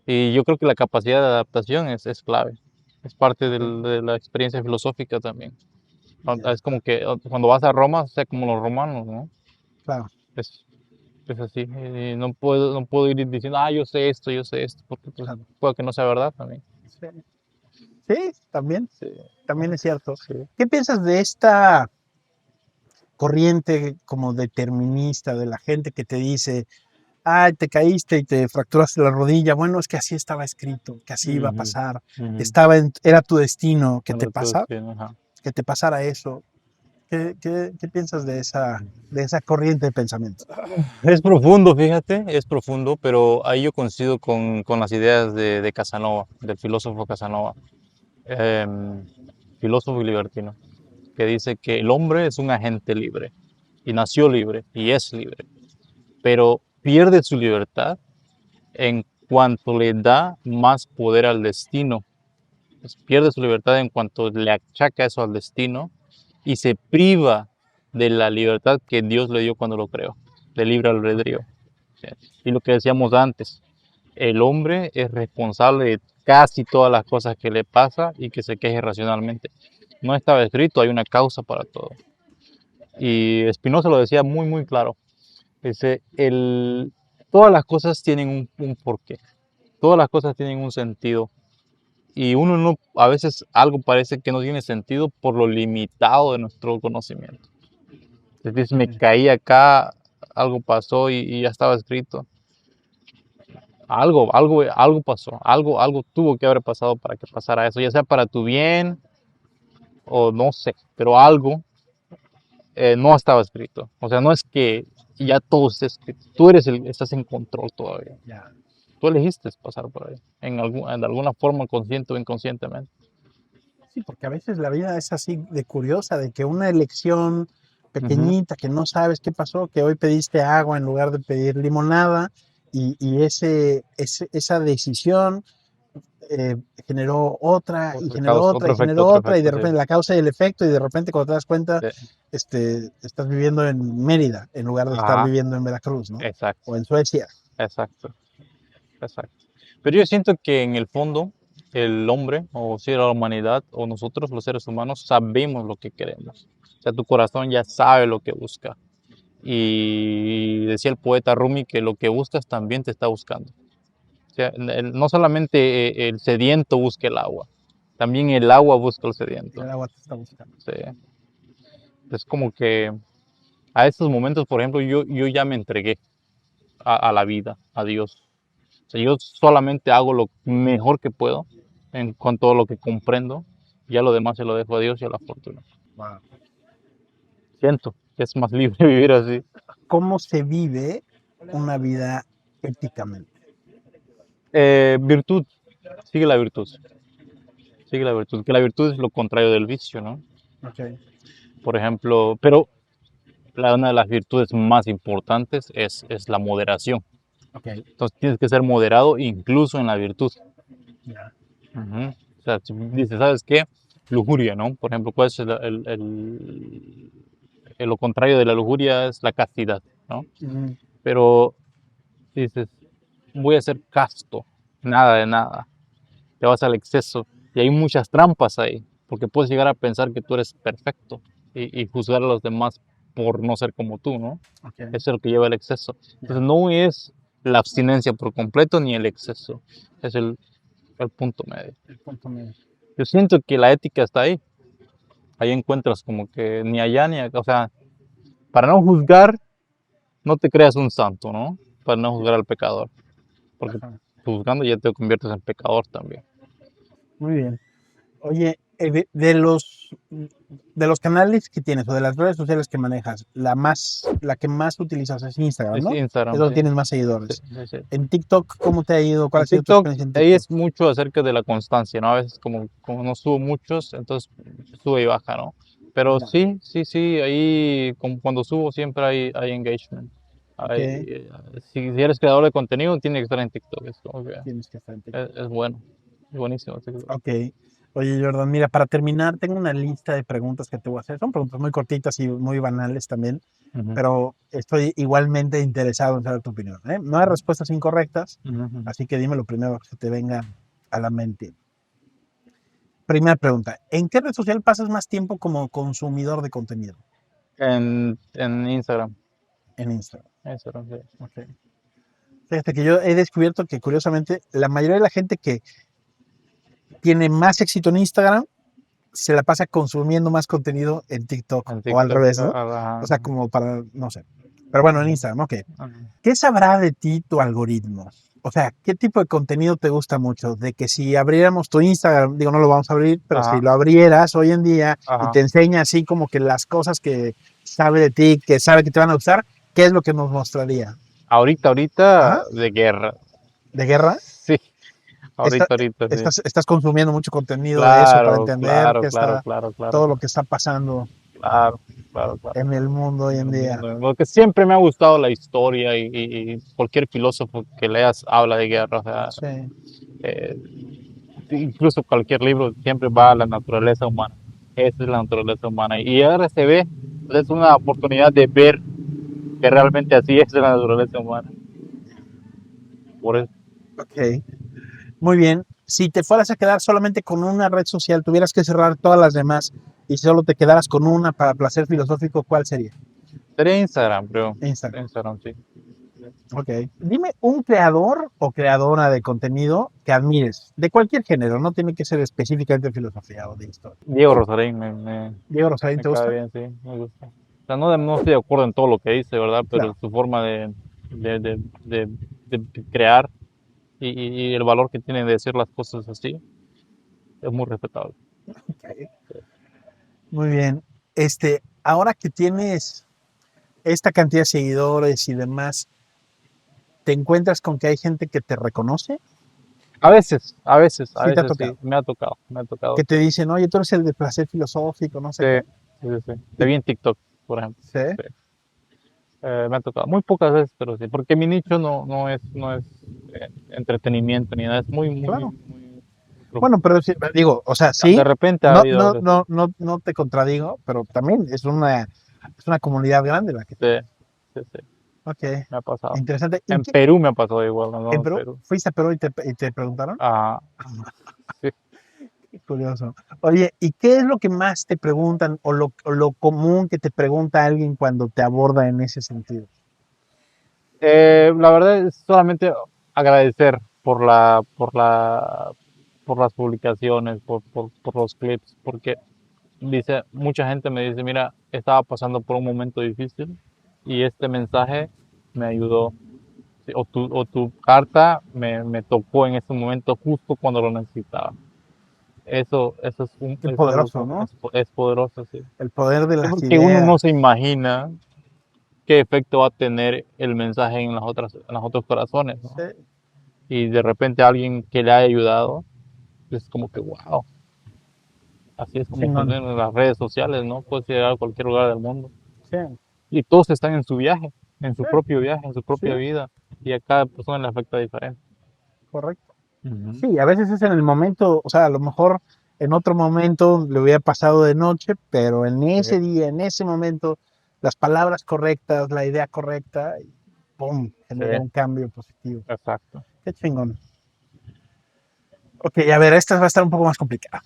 Y yo creo que la capacidad de adaptación es clave, es parte sí, de la experiencia filosófica también. ya, Es como que cuando vas a Roma, o sea, como los romanos, ¿no? claro. Es, es así, y no puedo ir diciendo, yo sé esto, porque pues, Claro. puede que no sea verdad también. Sí, sí, también, Sí, también es cierto. sí. ¿Qué piensas de esta corriente como determinista de la gente que te dice, ay, te caíste y te fracturaste la rodilla? Bueno, es que así estaba escrito, que así iba a Ujú, pasar, ujú. era tu destino Bueno, sí, ajá. que te pasara eso. ¿Qué piensas de esa corriente de pensamiento? Es profundo, fíjate, es profundo, pero ahí yo coincido con las ideas de Casanova, del filósofo Casanova, em, filósofo y libertino, que dice que el hombre es un agente libre y nació libre y es libre, pero pierde su libertad en cuanto le da más poder al destino. Pues pierde su libertad en cuanto le achaca eso al destino y se priva de la libertad que Dios le dio cuando lo creó, de libre albedrío. Ok, ¿Sí? Y lo que decíamos antes, el hombre es responsable de casi todas las cosas que le pasa y que se queje racionalmente. No estaba escrito, hay una causa para todo. Y Spinoza lo decía muy, muy claro. Dice, todas las cosas tienen un porqué, todas las cosas tienen un sentido. Y uno no, a veces algo parece que no tiene sentido por lo limitado de nuestro conocimiento. Es decir, me sí, caí acá, algo pasó y ya estaba escrito. Algo pasó, algo tuvo que haber pasado para que pasara eso, ya sea para tu bien o no sé, pero algo no estaba escrito. O sea, no es que ya todo esté escrito. Tú estás en control todavía. ya. Tú elegiste pasar por ahí, de alguna forma consciente o inconscientemente. Sí, porque a veces la vida es así de curiosa, de que una elección Ujú. pequeñita que no sabes qué pasó, que hoy pediste agua en lugar de pedir limonada, y esa decisión eh, Otra causa, otro y efecto, generó otro otra, y de efecto, sí. repente la causa y el efecto, y de repente cuando te das cuenta, Sí. estás viviendo en Mérida en lugar de estar Ajá, viviendo en Veracruz, ¿no? exacto, O en Suecia. exacto, exacto. Pero yo siento que en el fondo el hombre, o si la humanidad, o nosotros los seres humanos, sabemos lo que queremos. O sea, tu corazón ya sabe lo que busca. Y decía el poeta Rumi que lo que buscas también te está buscando. O sea, no solamente el sediento busca el agua, también el agua busca el El sediento. agua te está buscando. Sí. Es como que a estos momentos, por ejemplo, yo ya me entregué a la vida, a Dios. O sea, yo solamente hago lo mejor que puedo en cuanto a lo que comprendo, ya lo demás se lo dejo a Dios y a la fortuna. Wow. Siento que es más libre vivir así. ¿Cómo se vive una vida éticamente? Virtud, sigue la virtud, sigue la virtud, que la virtud es lo contrario del vicio, ¿no? Ok, Por ejemplo, pero una de las virtudes más importantes es la moderación. ok, Entonces tienes que ser moderado incluso en la virtud. ya. Ujú. O sea, si dices, ¿sabes qué? Lujuria, ¿no? Por ejemplo, ¿cuál es lo contrario de la lujuria? Es la castidad, ¿no? Ujú, Pero dices, voy a ser casto, nada de nada. Te vas al exceso y hay muchas trampas ahí, porque puedes llegar a pensar que tú eres perfecto y juzgar a los demás por no ser como tú, ¿no? ok, Eso es lo que lleva el exceso. ya. Entonces no es la abstinencia por completo ni el exceso, es el punto medio. El punto medio. Yo siento que la ética está ahí. Ahí encuentras como que ni allá ni acá. O sea, para no juzgar, no te creas un santo, ¿no? Para no juzgar al pecador. Porque Ajá. juzgando ya te conviertes en pecador también. Muy bien. Oye, de los canales que tienes o de las redes sociales que manejas, la que más utilizas es Instagram, Es ¿no? Es Instagram, donde sí. tienes más Sí, seguidores. sí, sí. En TikTok, ¿cómo te ha ido? ¿Cuál En ha sido tu TikTok, experiencia en ahí TikTok? es mucho acerca de la constancia, ¿no? A veces como no subo muchos, entonces sube y baja, ¿no? Pero Ya, sí, sí, sí, ahí como cuando subo siempre hay engagement. ok, Si eres creador de contenido, tiene que estar en TikTok. Es como que tienes que estar en TikTok. es bueno, es buenísimo TikTok. Ok. Oye, Jordan, mira, para terminar, tengo una lista de preguntas que te voy a hacer. Son preguntas muy cortitas y muy banales también, Ujú, pero estoy igualmente interesado en saber tu opinión, ¿eh? No hay respuestas incorrectas, ujú, ujú. así que dime lo primero que se te venga a la mente. Primera pregunta, ¿en qué red social pasas más tiempo como consumidor de contenido? En Instagram, En Instagram. Instagram, sí. Ok. Fíjate que yo he descubierto que curiosamente la mayoría de la gente que tiene más éxito en Instagram se la pasa consumiendo más contenido en TikTok En o al TikTok, revés, ¿no? O sea, como para, no sé. Pero bueno, en Instagram, ok. ujú. ¿Qué sabrá de ti tu algoritmo? O sea, ¿qué tipo de contenido te gusta mucho? De que si abriéramos tu Instagram, digo, no lo vamos a abrir, pero si Ajá, lo abrieras hoy en día y ajá. te enseña así como que las cosas que sabe de ti, que sabe que te van a gustar, ¿qué es lo que nos mostraría? Ahorita Ajá, de guerra. de guerra. Sí, Está- ahorita sí. estás consumiendo mucho contenido de eso para Claro, entender claro, qué claro, está, claro, claro, todo lo claro, que está pasando claro, claro, claro. en el mundo hoy En en el día. mundo. Porque siempre me ha gustado la historia y cualquier filósofo que leas habla de guerra. O sea, Sí, eh, incluso cualquier libro siempre va a la naturaleza humana. Esa es la naturaleza humana. Y ahora se ve, pues, es una oportunidad de ver que realmente así es la naturaleza humana. Por eso, ok. Muy bien. Si te fueras a quedar solamente con una red social, tuvieras que cerrar todas las demás y solo te quedaras con una para placer filosófico, ¿cuál sería? sería Instagram, creo. Instagram. Instagram, sí. Ok. Dime un creador o creadora de contenido que admires, de cualquier género, no tiene que ser específicamente de filosofía o de historia. Diego Rosarín me, Diego Rosarín, me ¿te cae gusta? bien, sí, me gusta. O sea, no estoy de acuerdo en todo lo que dice, ¿verdad? Pero Claro. su forma de crear y el valor que tiene de decir las cosas así es muy respetable. Ok. Muy bien. Ahora que tienes esta cantidad de seguidores y demás, ¿te encuentras con que hay gente que te reconoce? A Sí, te ha veces sí, tocado. me ha tocado, Que te sí. dicen, oye, tú eres el de placer filosófico, no sé Sí, qué. sí. Te Y vi en TikTok, por ejemplo. sé, Sí. Me ha tocado, muy pocas veces, pero sí, porque mi nicho no es entretenimiento ni nada, es claro. muy Bueno, profundo. pero sí, digo, o sea, De sí, repente ha no, habido no, veces, no, no, no te contradigo, pero también es una comunidad grande la que sí, tienes. sí, Ok, me ha pasado. interesante. ¿Y En qué? Perú me ha pasado igual, no ¿En en Perú? Perú. ¿Fuiste a Perú y te preguntaron? Ah, sí. Qué curioso. Oye, ¿y qué es lo que más te preguntan o lo común que te pregunta alguien cuando te aborda en ese sentido? La verdad es solamente agradecer por las publicaciones, por los clips, porque mucha gente me dice, mira, estaba pasando por un momento difícil y este mensaje me ayudó. Sí, o tu carta me tocó en ese momento justo cuando lo necesitaba. eso Qué es algo poderoso, ¿no? es poderoso, sí. El poder de Sí, las porque uno no ideas. se imagina qué efecto va a tener el mensaje en los otros corazones, ¿no? Sí, Y de repente alguien que le haya ayudado, es como que, wow, así es como chingón. funcionan las redes sociales, ¿no? Puedes llegar a cualquier lugar del mundo. Sí, Y todos están en su viaje, en su sí, propio viaje, en su sí, propia vida. Y a cada persona le afecta diferente. correcto. Ujú. Sí, a veces es en el momento, o sea, a lo mejor en otro momento le hubiera pasado de noche, pero en Sí, ese día, en ese momento, las palabras correctas, la idea correcta, y ¡pum! sí, Generó un cambio positivo. exacto. Qué chingón. Ok, a ver, esta va a estar un poco más complicada.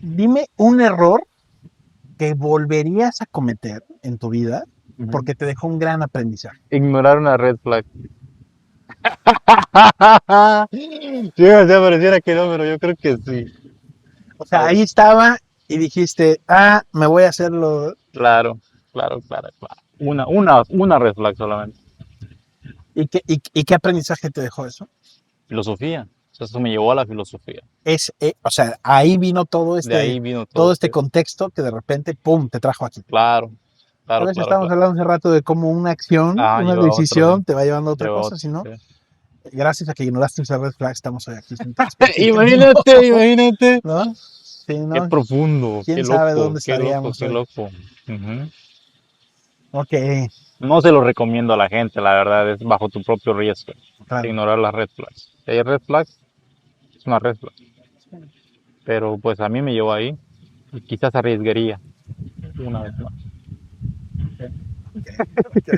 Dime un error que volverías a cometer en tu vida Ujú. porque te dejó un gran aprendizaje. Ignorar una red flag. Sí, o sea, pareciera que no, pero yo creo que sí. O A sea, ver, ahí estaba y dijiste, ah, me voy a hacerlo. claro, claro, claro, claro. Una red flag solamente. ¿Y qué aprendizaje te dejó eso? Filosofía. O sea, eso me llevó a la filosofía. O sea, ahí vino De ahí vino todo todo, este sí. contexto que de repente, pum, te trajo aquí. Claro, A claro, veces claro, estamos claro. hablando hace rato de cómo una acción, Ah, una lleva a otro, sí. decisión te va llevando a otra Lleva a cosa, otro, si no, sí. gracias a que ignoraste esa red flag, estamos hoy aquí sentados platicando, Imagínate, imagínate. ¿no? Sí, Qué ¿no? profundo, qué ¿Quién sabe loco, dónde qué loco, estaríamos qué hoy? loco. Ujú. Ok, No se lo recomiendo a la gente, la verdad, es bajo tu propio riesgo. claro. Ignorar las red flags. Si hay red flags, es una red flag. Pero pues a mí me llevó ahí y quizás arriesgaría una vez más. Ok, ok.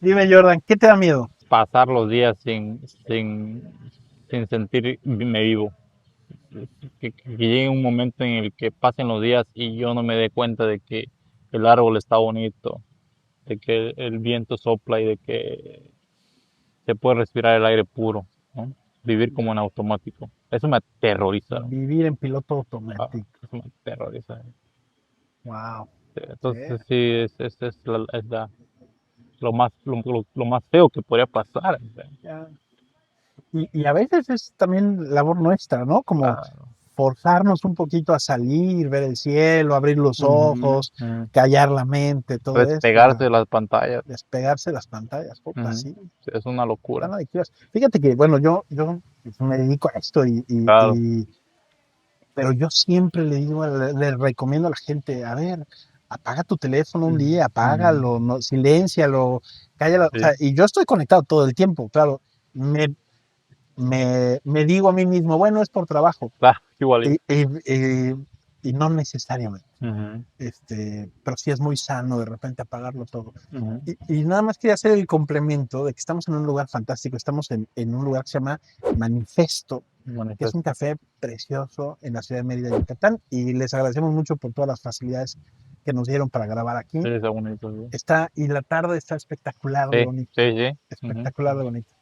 Dime, Jordan, ¿qué te da miedo? Pasar los días sin sentirme vivo. Que llegue un momento en el que pasen los días y yo no me dé cuenta de que el árbol está bonito, de que el viento sopla y de que se puede respirar el aire puro, ¿no? Vivir como en automático. Eso me aterroriza, ¿no? Vivir en piloto Ah, automático. eso me aterroriza. Wow. Sí. Entonces sí, lo más feo que podría pasar. Ya. Y a veces es también labor nuestra, ¿no? Como Claro. forzarnos un poquito a salir, ver el cielo, abrir los Ujú, ojos, ujú. callar la mente, todo eso, Despegarse de las pantallas. despegarse de las pantallas. Puta, Ujú. sí, Sí, es una locura. están adictivas. Fíjate que, bueno, yo pues, me dedico a esto Claro. pero yo siempre le digo, le recomiendo a la gente, a ver, apaga tu teléfono un Ujú, día, ujú. apágalo, no, siléncialo, cállalo, o sea, Sí, y yo estoy conectado todo el tiempo, claro, me, me digo a mí mismo, bueno, es por trabajo, claro, igual yo. y, y- y no necesariamente, Ujú, pero sí es muy sano de repente apagarlo todo. ujú. Y nada más quería hacer el complemento de que estamos en un lugar fantástico, estamos en un lugar que se llama Manifesto, que es un Manifiesto. café precioso en la ciudad de Mérida, Yucatán, y les agradecemos mucho por todas las facilidades que nos dieron para grabar aquí. Sí, está bonito, sí. Y la tarde está espectacular de Sí, bonito, sí, sí. Ujú. espectacular de bonito.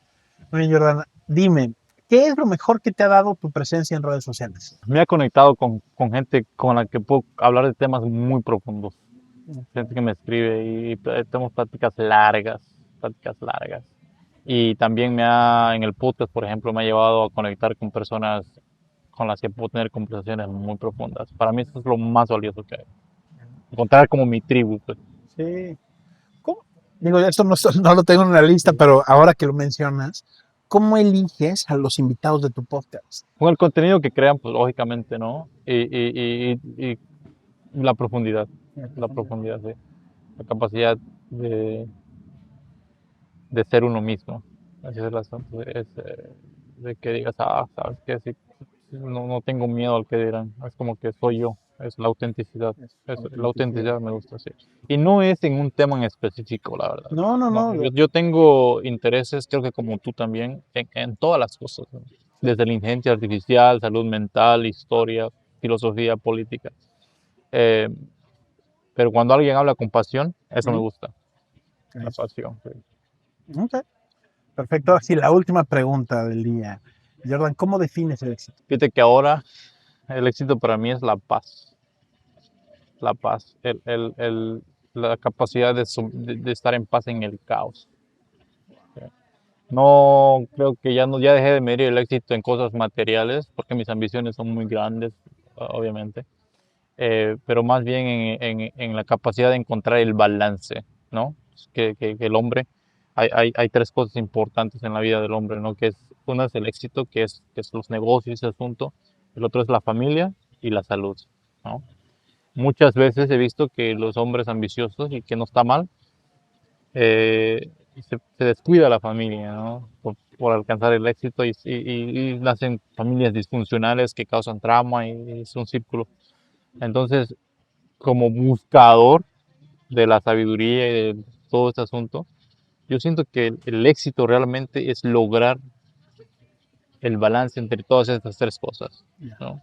Muy bien, Jordana, dime, ¿qué es lo mejor que te ha dado tu presencia en redes sociales? Me ha conectado con gente con la que puedo hablar de temas muy profundos. Gente que me escribe y tenemos pláticas largas, pláticas largas. Y también en el podcast, por ejemplo, me ha llevado a conectar con personas con las que puedo tener conversaciones muy profundas. Para mí eso es lo más valioso que hay. Encontrar como mi tribu, pues. Sí. ¿Cómo? Digo, esto no, no lo tengo en una lista, pero ahora que lo mencionas, ¿cómo eliges a los invitados de tu podcast? Con el contenido que crean, pues lógicamente, ¿no? Y la profundidad, sí. La capacidad de, de ser uno mismo. Así es el asunto. De que digas, sabes que sí, no tengo miedo al que dirán. Es como que soy yo. Es la autenticidad. Es La autenticidad. autenticidad me gusta, sí. Y no es en un tema en específico, la verdad. No, no, No, no. yo tengo intereses, creo que como tú también, en todas las cosas, ¿no? Sí, Desde la inteligencia artificial, salud mental, historia, filosofía, política. Eh, pero cuando alguien habla con pasión, eso me ujú, gusta, la eso. pasión. Sí. Ok, perfecto. Así, la última pregunta del día. Jordan, ¿cómo defines el éxito? Fíjate que ahora el éxito para mí es la paz, la capacidad de estar en paz en el caos. ¿Sí? No, creo que ya no, ya dejé de medir el éxito en cosas materiales, porque mis ambiciones son muy grandes, obviamente. Pero más bien en la capacidad de encontrar el balance, ¿no? Que el hombre, hay tres cosas importantes en la vida del hombre, ¿no? Que es, una es el éxito, que es los negocios, ese asunto, el otro es la familia y la salud, ¿no? Muchas veces he visto que los hombres ambiciosos, y que no está mal, se descuida la familia, ¿no? Por alcanzar el éxito y nacen familias disfuncionales que causan trauma y es un círculo. Entonces, como buscador de la sabiduría y de todo este asunto, yo siento que el éxito realmente es lograr el balance entre todas estas tres cosas, Ya, ¿no?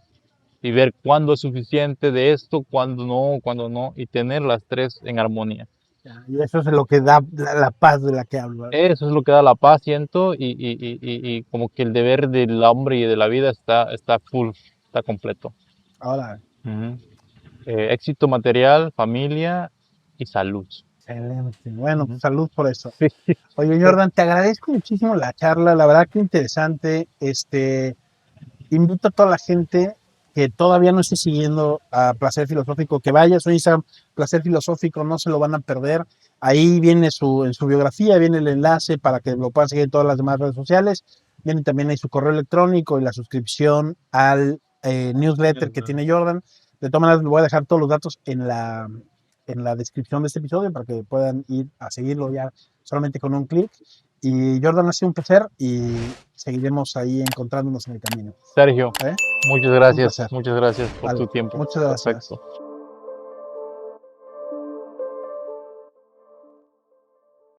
Y ver cuándo es suficiente de esto, cuándo no, y tener las tres en armonía. ya. Y eso es lo que da la paz de la que hablo, ¿verdad? Eso es lo que da la paz, siento, y como que el deber del hombre y de la vida está full, está completo. Ahora, Ujú. Éxito material, familia y salud. excelente. Bueno, pues Ujú. salud por eso. Sí, Oye, Jordan, te agradezco muchísimo la charla, la verdad que interesante. Invito a toda la gente que todavía no esté siguiendo a Placer Filosófico, que vaya a su Instagram, Placer Filosófico, no se lo van a perder. Ahí viene en su biografía, viene el enlace para que lo puedan seguir en todas las demás redes sociales. Viene también ahí su correo electrónico y la suscripción al newsletter que tiene Jordan. De todas maneras, les voy a dejar todos los datos en la descripción de este episodio para que puedan ir a seguirlo ya solamente con un clic. Y Jordan, ha sido un placer y seguiremos ahí encontrándonos en el camino. Sergio, ¿Eh? Un placer. muchas gracias por Vale, tu tiempo. muchas gracias. Perfecto.